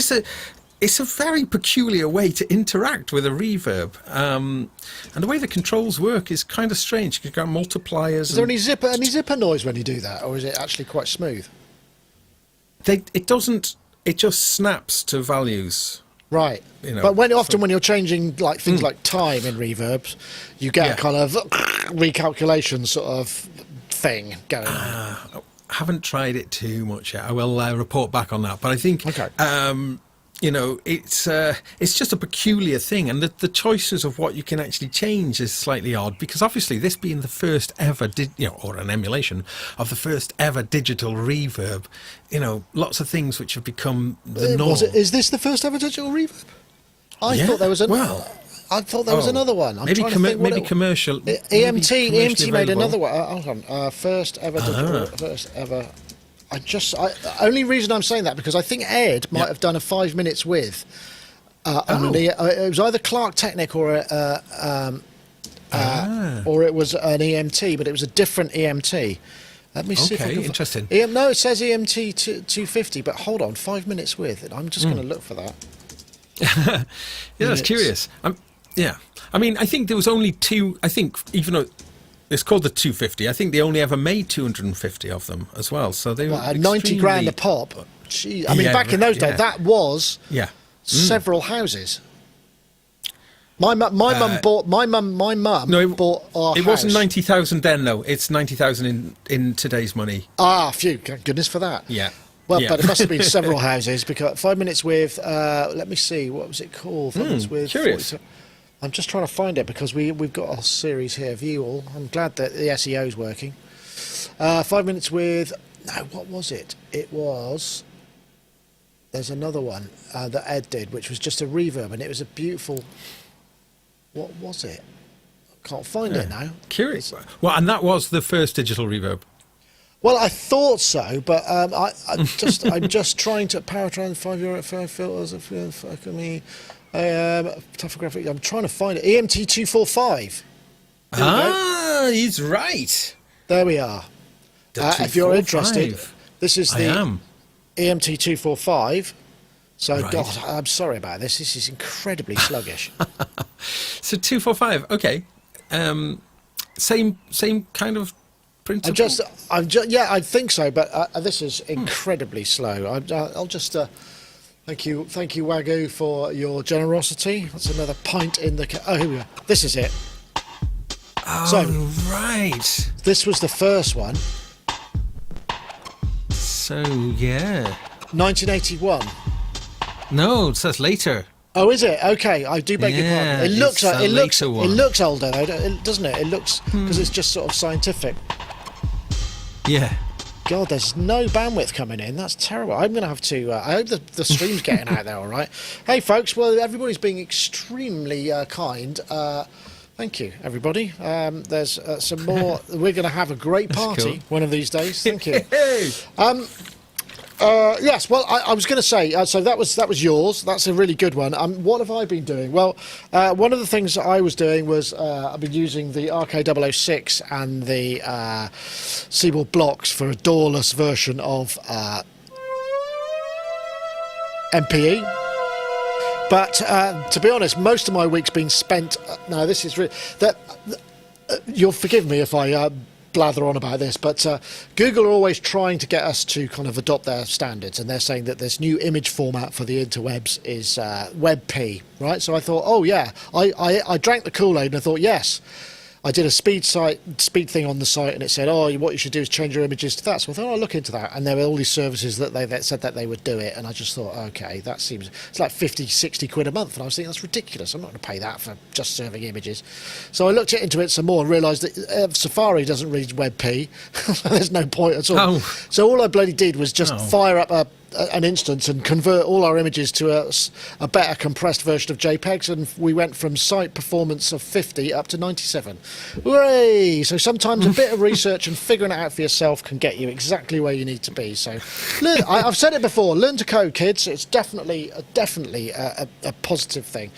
it's a very peculiar way to interact with a reverb, and the way the controls work is kind of strange. You've got multipliers. Is there any zipper noise when you do that, or is it actually quite smooth? It doesn't. It just snaps to values. Right, but when you're changing like things like time in reverbs, you get a kind of recalculation sort of thing going on. I haven't tried it too much yet. I will report back on that. But I think, it's just a peculiar thing, and the choices of what you can actually change is slightly odd, because obviously this being the first ever, or an emulation of the first ever digital reverb, lots of things which have become the norm. Is this the first ever digital reverb? I thought there was another one. I'm maybe commercial. EMT made another one. Hold on. First ever. Only reason I'm saying that because I think Ed might have done a 5 minutes with on it was either Clark Technic or it was an EMT, but it was a different EMT. Let me see if I can. Interesting. No, it says EMT 250, but hold on, 5 minutes with. I'm just going to look for that. That's curious. I mean, I think there was only two. I think even though it's called the 250, I think they only ever made 250 of them as well. So they were 90 grand a pop. Gee, I mean, back in those days, that was several houses. My mum bought our house. It wasn't 90,000 then, though. It's 90,000 in today's money. Phew, goodness for that. Yeah. Well, but it must have been several houses, because 5 minutes with, let me see, what was it called? 5 minutes with. Curious. I'm just trying to find it because we've got a series here, View All. I'm glad that the SEO is working. 5 minutes with, no, what was it? It was, there's another one that Ed did, which was just a reverb, and it was a beautiful, what was it? I can't find it now. Curious. Well, and that was the first digital reverb. Well, I thought so, but I'm just trying to power trying €5 filters. Topographic. I'm trying to find it. EMT 245. He's right. There we are. If you're interested, this is the EMT 245. So, right. God, I'm sorry about this. This is incredibly sluggish. So 245. Okay. Same kind of principle. I think so. But this is incredibly slow. I'll just. Thank you, Wagyu, for your generosity. That's another pint in the. Here we are. This is it. Right. This was the first one. So yeah. 1981. No, it says later. Oh, is it? Okay, I do beg your pardon. It looks older, though, doesn't it? It looks because it's just sort of scientific. Yeah. God, there's no bandwidth coming in. That's terrible. I'm going to have to... I hope the stream's getting out there all right. Hey, folks. Well, everybody's being extremely kind. Thank you, everybody. There's some more... We're going to have a great party one of these days. Thank you. Yes, well, I was going to say, so that was yours. That's a really good one. What have I been doing? Well, one of the things that I was doing was I've been using the RK-006 and the Seaboard blocks for a doorless version of MPE. But to be honest, most of my week's been spent... no, this is really... you'll forgive me if I... blather on about this, but Google are always trying to get us to kind of adopt their standards, and they're saying that this new image format for the interwebs is WebP, right? So I thought, oh yeah, I drank the Kool-Aid and I thought, yes, I did a speed thing on the site, and it said, "Oh, what you should do is change your images to that." So I thought, "I'll look into that." And there were all these services that said that they would do it, and I just thought, "Okay, it's like 50, 60 quid a month." And I was thinking, that's ridiculous. I'm not going to pay that for just serving images. So I looked into it some more and realised that Safari doesn't read WebP. There's no point at all. Oh. So all I bloody did was just fire up an instance and convert all our images to a better compressed version of JPEGs, and we went from site performance of 50 up to 97. Hooray! So sometimes a bit of research and figuring it out for yourself can get you exactly where you need to be. So I've said it before, learn to code, kids. It's definitely a positive thing.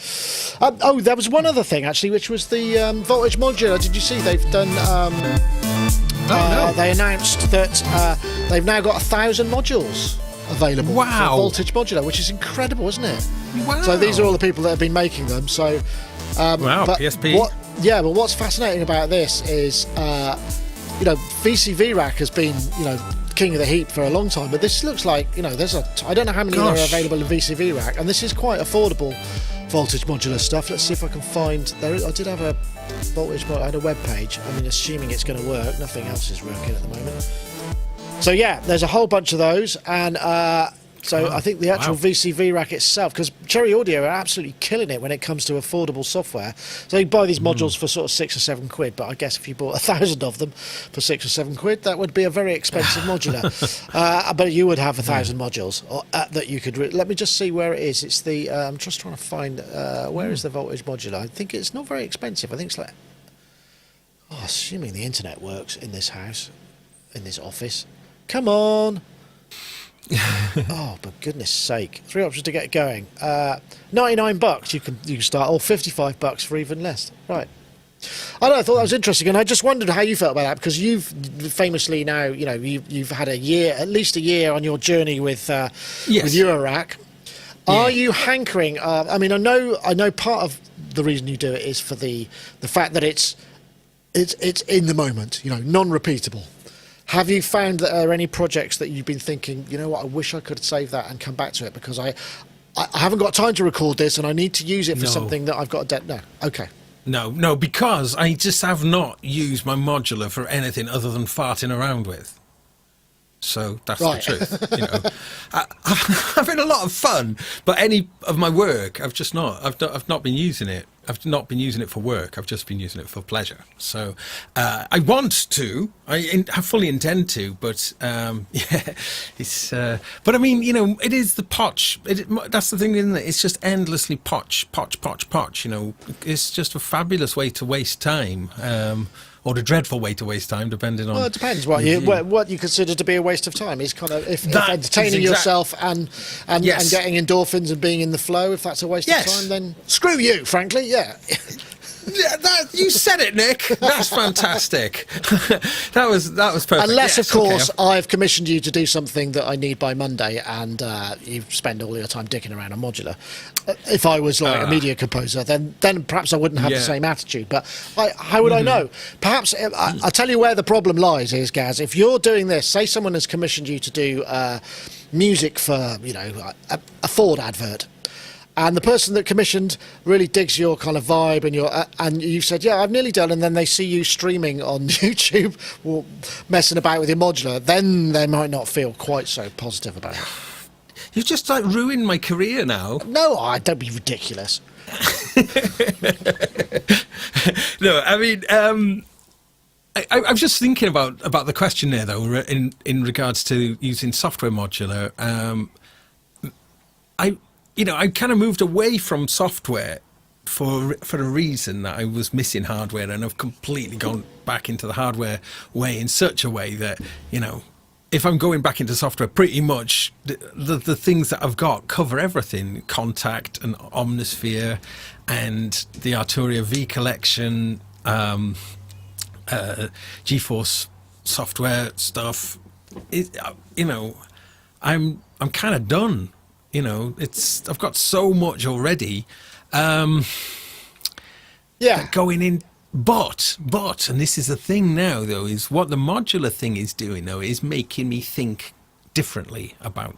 There was one other thing actually, which was the voltage modular. Did you see they've done they announced that they've now got 1,000 modules available for voltage modular, which is incredible, isn't it? Wow. So these are all the people that have been making them. So but PSP. but what's fascinating about this is VCV rack has been king of the heap for a long time, but this looks like I don't know how many are available in VCV rack, and this is quite affordable voltage modular stuff. Let's see if I can find I did have a voltage I had a web page. I mean, assuming it's going to work, nothing else is working at the moment. So yeah, there's a whole bunch of those, and I think the actual VCV rack itself, because Cherry Audio are absolutely killing it when it comes to affordable software. So you buy these modules for sort of 6 or 7 quid, but I guess if you bought 1,000 of them for 6 or 7 quid, that would be a very expensive modular. But you would have 1,000 modules that you could. Let me just see where it is. It's the. I'm just trying to find where is the voltage modular. I think it's not very expensive. I think it's like. Assuming the internet works in this house, in this office. Come on. Oh, for goodness sake. 3 options to get going. $99 you can start, or $55 for even less. Right. I thought that was interesting, and I just wondered how you felt about that, because you've famously now, you've had at least a year on your journey with Eurorack. Are you hankering? I mean, I know part of the reason you do it is for the fact that it's in the moment, non-repeatable. Have you found that there are any projects that you've been thinking, I wish I could save that and come back to it, because I haven't got time to record this and I need to use it for something that I've got a No. Okay. No, because I just have not used my modular for anything other than farting around with. So that's the truth. I've having a lot of fun, but any of my work, I've not been using it. I've not been using it for work. I've just been using it for pleasure. So I want to. I fully intend to, but it's. But I mean, it is the potch. That's the thing, isn't it? It's just endlessly potch. It's just a fabulous way to waste time. Or a dreadful way to waste time, depending on. Well, it depends what you consider to be a waste of time. Is kind of if entertaining yourself and getting endorphins and being in the flow. If that's a waste of time, then screw you. Frankly, yeah. You said it, Nick. That's fantastic. that was perfect. Unless, of course, I've commissioned you to do something that I need by Monday, and you spend all your time dicking around on modular. If I was like a media composer, then perhaps I wouldn't have the same attitude. But how would I know? Perhaps I'll tell you where the problem lies. Is Gaz, if you're doing this, say someone has commissioned you to do music for a Ford advert. And the person that commissioned really digs your kind of vibe, and you said, yeah, I've nearly done, and then they see you streaming on YouTube or messing about with your modular, then they might not feel quite so positive about it. You've just ruined my career now. No, don't be ridiculous. No, I mean, I was just thinking about the question there, though, in regards to using software modular. I kind of moved away from software for a reason that I was missing hardware, and I've completely gone back into the hardware way in such a way that, if I'm going back into software, pretty much the things that I've got cover everything: Contact and Omnisphere and the Arturia V collection, GeForce software stuff. I'm kind of done. I've got so much already. Going in, but, and this is the thing now, though, is what the modular thing is doing, though, is making me think differently about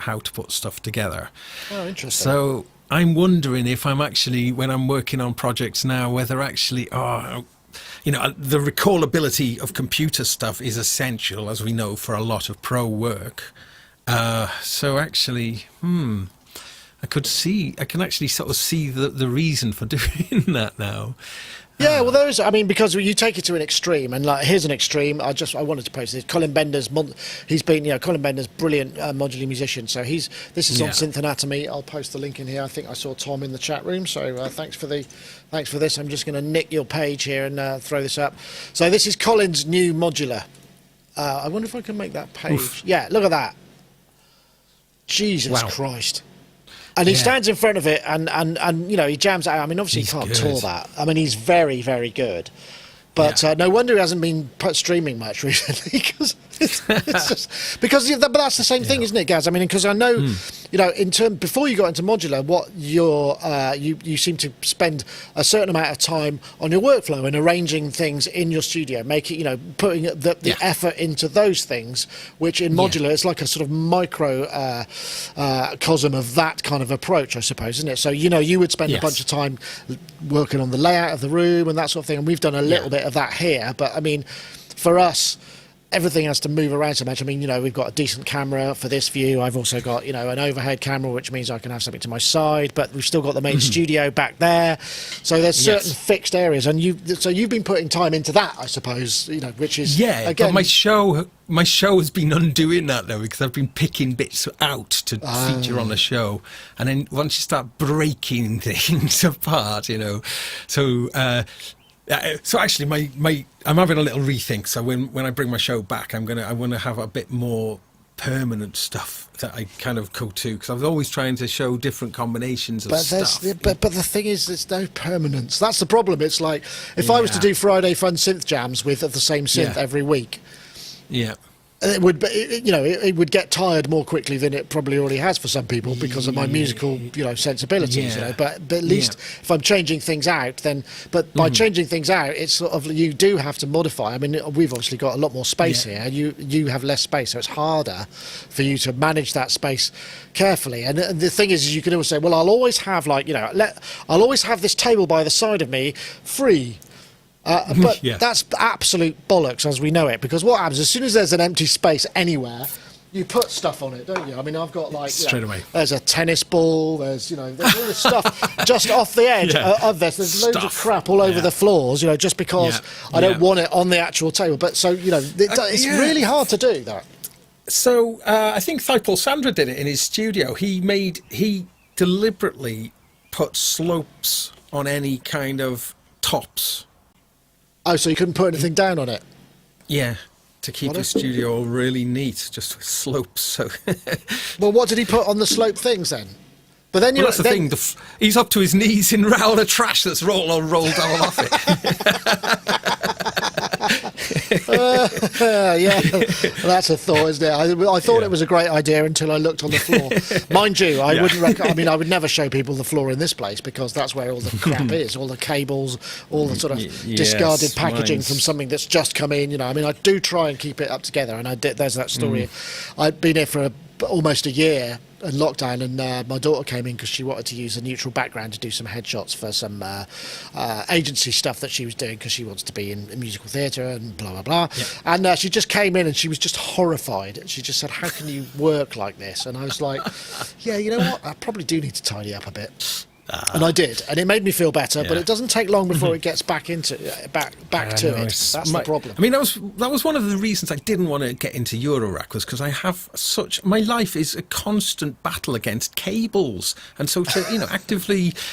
how to put stuff together. Oh, interesting. So I'm wondering if I'm actually, when I'm working on projects now, whether actually, the recallability of computer stuff is essential, as we know, for a lot of pro work. So actually, I can actually sort of see the reason for doing that now. Yeah, well, because you take it to an extreme, and like, here's an extreme. I wanted to post this. Colin Bender's, Colin Bender's brilliant modular musician. So this is on Synth Anatomy. I'll post the link in here. I think I saw Tom in the chat room. So thanks for this. I'm just going to nick your page here and throw this up. So this is Colin's new modular. I wonder if I can make that page. Oof. Yeah, look at that. Jesus Christ. And he stands in front of it and he jams it out. I mean, obviously he can't tour that. I mean, he's very, very good. But no wonder he hasn't been streaming much recently, because but that's the same thing, isn't it, Gaz? I mean, because I know, before you got into modular, what you seem to spend a certain amount of time on your workflow and arranging things in your studio, putting the effort into those things, which in modular it's like a sort of micro cosm of that kind of approach, I suppose, isn't it? So you would spend a bunch of time working on the layout of the room and that sort of thing, and we've done a little bit of that here, but I mean, for us, everything has to move around so much. I mean, we've got a decent camera for this view. I've also got, an overhead camera, which means I can have something to my side, but we've still got the main studio back there. So there's certain fixed areas, and you've been putting time into that, I suppose, which is again, but my show has been undoing that though, because I've been picking bits out to feature on the show, and then once you start breaking things apart, so actually, I'm having a little rethink. So when I bring my show back, I want to have a bit more permanent stuff that I kind of go to, because I was always trying to show different combinations of stuff. But the thing is, there's no permanence. That's the problem. It's like if I was to do Friday Fun Synth Jams with the same synth every week. Yeah. It would get tired more quickly than it probably already has for some people because of my musical, sensibilities. But at least if I'm changing things out, but by changing things out, it's sort of, you do have to modify. I mean, we've obviously got a lot more space here. You have less space, so it's harder for you to manage that space carefully. And the thing is you can always say, well, I'll always have I'll always have this table by the side of me free. But that's absolute bollocks as we know it, because what happens as soon as there's an empty space anywhere, you put stuff on it, don't you? I mean, I've got straight away. There's a tennis ball, there's all this stuff just off the edge of this. There's loads of crap all over the floors, just because I don't want it on the actual table. But so it's really hard to do that. So I think Thibault Sandra did it in his studio. He deliberately put slopes on any kind of tops. Oh, so you couldn't put anything down on it? Yeah, to keep the studio all really neat, just with slopes. So. Well, what did he put on the slope things then? But then that's the thing. He's up to his knees in all the trash that's rolled all off it. That's a thought, isn't it? I thought it was a great idea until I looked on the floor. Mind you, I wouldn't. I would never show people the floor in this place, because that's where all the crap is, all the cables, all the sort of discarded packaging from something that's just come in. I mean, I do try and keep it up together, and I did. There's that story. I'd been here for almost a year in lockdown, and my daughter came in because she wanted to use a neutral background to do some headshots for some agency stuff that she was doing, because she wants to be in musical theatre and blah blah blah. And she just came in and she was just horrified. She just said, "How can you work like this?" And I was like, "Yeah, you know what? I probably do need to tidy up a bit." And I did, and it made me feel better. But it doesn't take long before it gets back into back to it. That's the problem. I mean, that was one of the reasons I didn't want to get into Eurorack, was because I have my life is a constant battle against cables, and so to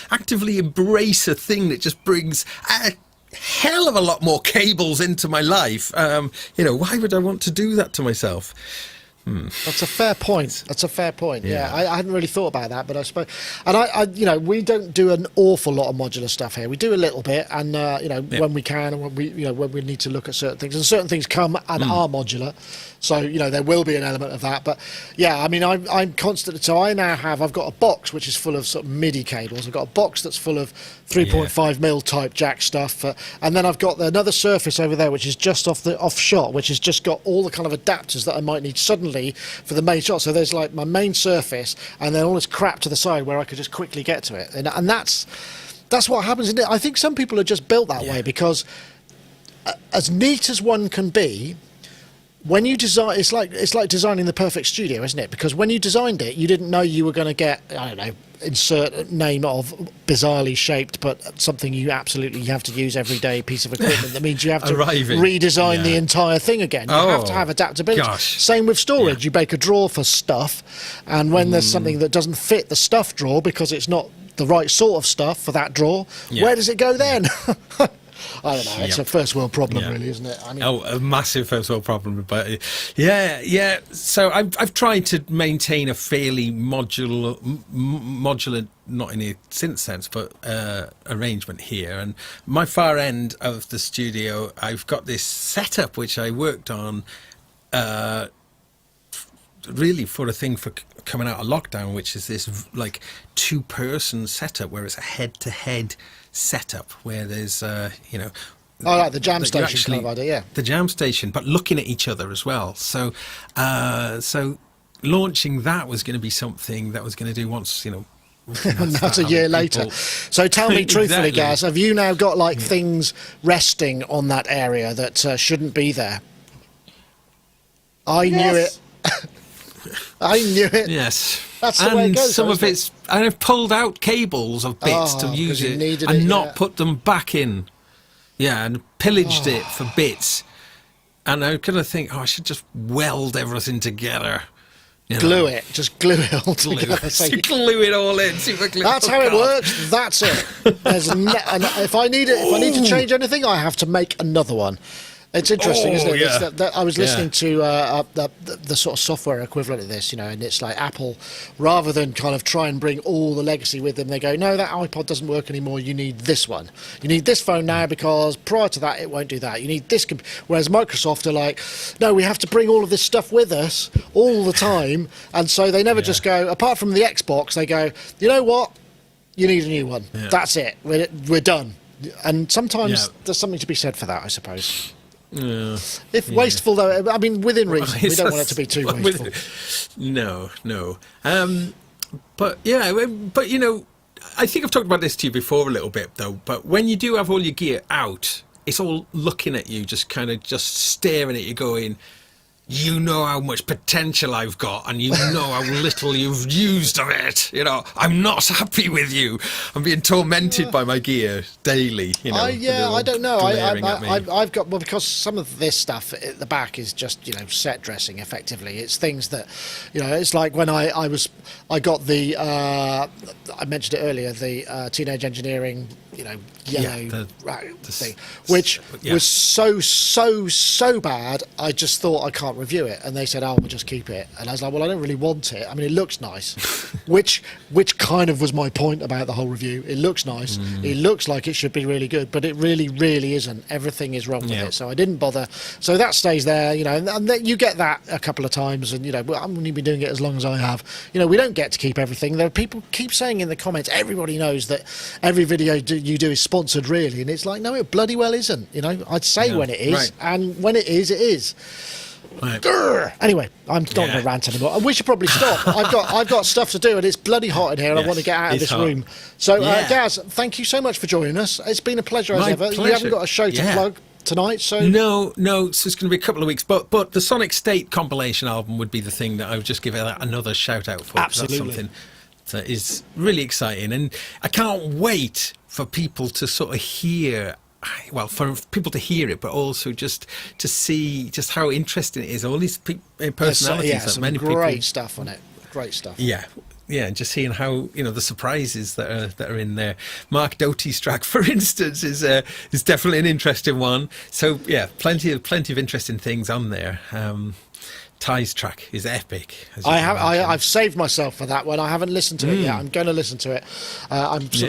actively embrace a thing that just brings a hell of a lot more cables into my life. Why would I want to do that to myself? That's a fair point. Yeah, I hadn't really thought about that, but I suppose, and we don't do an awful lot of modular stuff here. We do a little bit, and when we can, and when we need to look at certain things, and certain things come and are modular. So there will be an element of that. But yeah, I mean, I'm constant. So I've got a box which is full of sort of MIDI cables. I've got a box that's full of 3.5mm type jack stuff, and then I've got another surface over there which is just off shot, which has just got all the kind of adapters that I might need suddenly for the main shot. So there's like my main surface, and then all this crap to the side where I could just quickly get to it, and that's what happens, isn't it? I think some people are just built that way because as neat as one can be, when you design, it's like designing the perfect studio, isn't it? Because when you designed it, you didn't know you were going to get, I don't know, insert a name of bizarrely shaped, but something you absolutely have to use every day piece of equipment. That means you have to redesign the entire thing again. You have to have adaptability. Same with storage. You make a drawer for stuff, and when there's something that doesn't fit the stuff drawer because it's not the right sort of stuff for that drawer, where does it go then? I don't know. It's a first world problem, really, isn't it? I mean, a massive first world problem. But So I've tried to maintain a fairly modular, not in a synth sense, but arrangement here. And my far end of the studio, I've got this setup which I worked on, really for a thing for coming out of lockdown, which is this like 2-person setup where it's a head-to-head setup where there's like the jam station kind of idea, the jam station, but looking at each other as well. So launching that was going to be something that was going to do once, and that's a year later. So tell me truthfully, Gaz, have you now got like things resting on that area that shouldn't be there? I knew it. I knew it. Yes. That's the way it goes. Some of it's, and I've pulled out cables of bits to use it and not put them back in. Yeah, and pillaged it for bits. And I kind of think, I should just weld everything together. Glue it. Just glue it all together. Glue it all in. That's how it works. That's it. And if I need to change anything, I have to make another one. It's interesting, isn't it? Yeah. That I was listening to the sort of software equivalent of this, and it's like Apple, rather than kind of try and bring all the legacy with them, they go, no, that iPod doesn't work anymore. You need this one. You need this phone now because prior to that, it won't do that. You need this. Whereas Microsoft are like, no, we have to bring all of this stuff with us all the time. And so they never just go, apart from the Xbox, they go, you know what? You need a new one. Yeah. That's it. We're done. And sometimes there's something to be said for that, I suppose. Wasteful though, I mean, within reason. We don't want it to be too wasteful. No. But I think I've talked about this to you before a little bit though. But when you do have all your gear out, it's all looking at you, just staring at you, going, you know how much potential I've got, and you know how little you've used of it. I'm not happy with you. I'm being tormented by my gear daily. I don't know. I've got, because some of this stuff at the back is just set dressing. Effectively, it's things that it's like when I got the I mentioned it earlier, the Teenage Engineering yellow thing, which was so bad. I just thought I can't review it, and they said, we'll just keep it. And I was like, well, I don't really want it. I mean, it looks nice, which kind of was my point about the whole review. It looks nice. It looks like it should be really good, but it really isn't. Everything is wrong with it, so I didn't bother. So that stays there, and then you get that a couple of times, and I've only been doing it as long as I have. We don't get to keep everything. There are people keep saying in the comments, everybody knows that every video you do is sponsored, really, and it's like, no, it bloody well isn't. I'd say when it is, and when it is, it is. Right. Anyway, I'm not going to rant anymore. We should probably stop. I've got stuff to do, and it's bloody hot in here, and I want to get out of this room. So, Gaz, thank you so much for joining us. It's been a pleasure as ever. You haven't got a show to plug tonight, so no. So it's going to be a couple of weeks, but the Sonicstate compilation album would be the thing that I would just give that another shout out for. Absolutely. That's something that is really exciting, and I can't wait for people to sort of hear. Well, for people to hear it, but also just to see just how interesting it is. All these personalities, some great stuff on it. Great stuff. Yeah, and just seeing how the surprises that are in there. Mark Doty's track, for instance, is definitely an interesting one. So yeah, plenty of interesting things on there. Ty's track is epic. I've saved myself for that one. I haven't listened to it yet. I'm going to listen to it.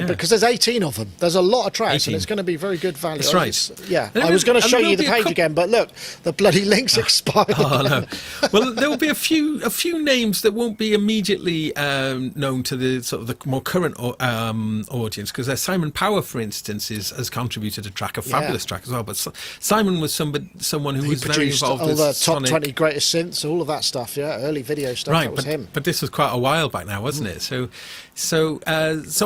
Because there's 18 of them. There's a lot of tracks, and it's going to be very good value. That's right. I was going to show you the page again, but look, the bloody link's expired. Oh no. Well, there will be a few names that won't be immediately known to the sort of the more current audience, because Simon Power, for instance, has contributed a track, a fabulous track as well. But Simon was someone who was very involved all with the top Sonic. 20 greatest synths. Befaco, all of that stuff. Yeah, early video stuff. Right, that was him. But this was quite a while back now, wasn't it? So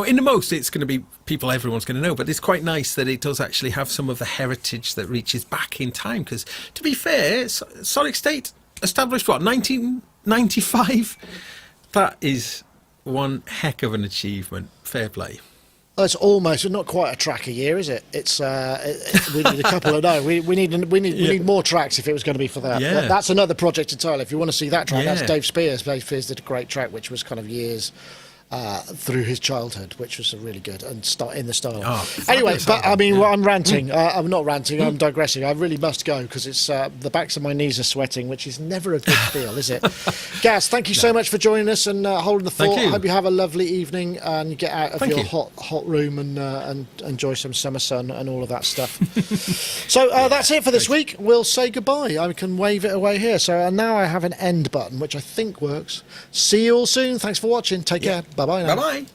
in the most, it's going to be people everyone's going to know. But it's quite nice that it does actually have some of the heritage that reaches back in time. Because to be fair, Sonicstate established 1995. That is one heck of an achievement. Fair play. Well, it's almost not quite a track a year, is it? It's we need a couple of we need more tracks if it was going to be for that. Yeah. That's another project entirely. If you want to see that track, that's Dave Spears. Dave Spears did a great track, which was kind of years through his childhood, which was really good and in the style. Anyway, but I mean, I'm ranting. I'm not ranting. I'm digressing. I really must go because it's the backs of my knees are sweating, which is never a good feel, is it? Gaz, thank you so much for joining us and holding the fort. I hope you have a lovely evening and you get out of your hot room and enjoy some summer sun and all of that stuff. So that's it for this week. We'll say goodbye. I can wave it away here. So now I have an end button, which I think works. See you all soon. Thanks for watching. Take care. Bye-bye now. Bye-bye.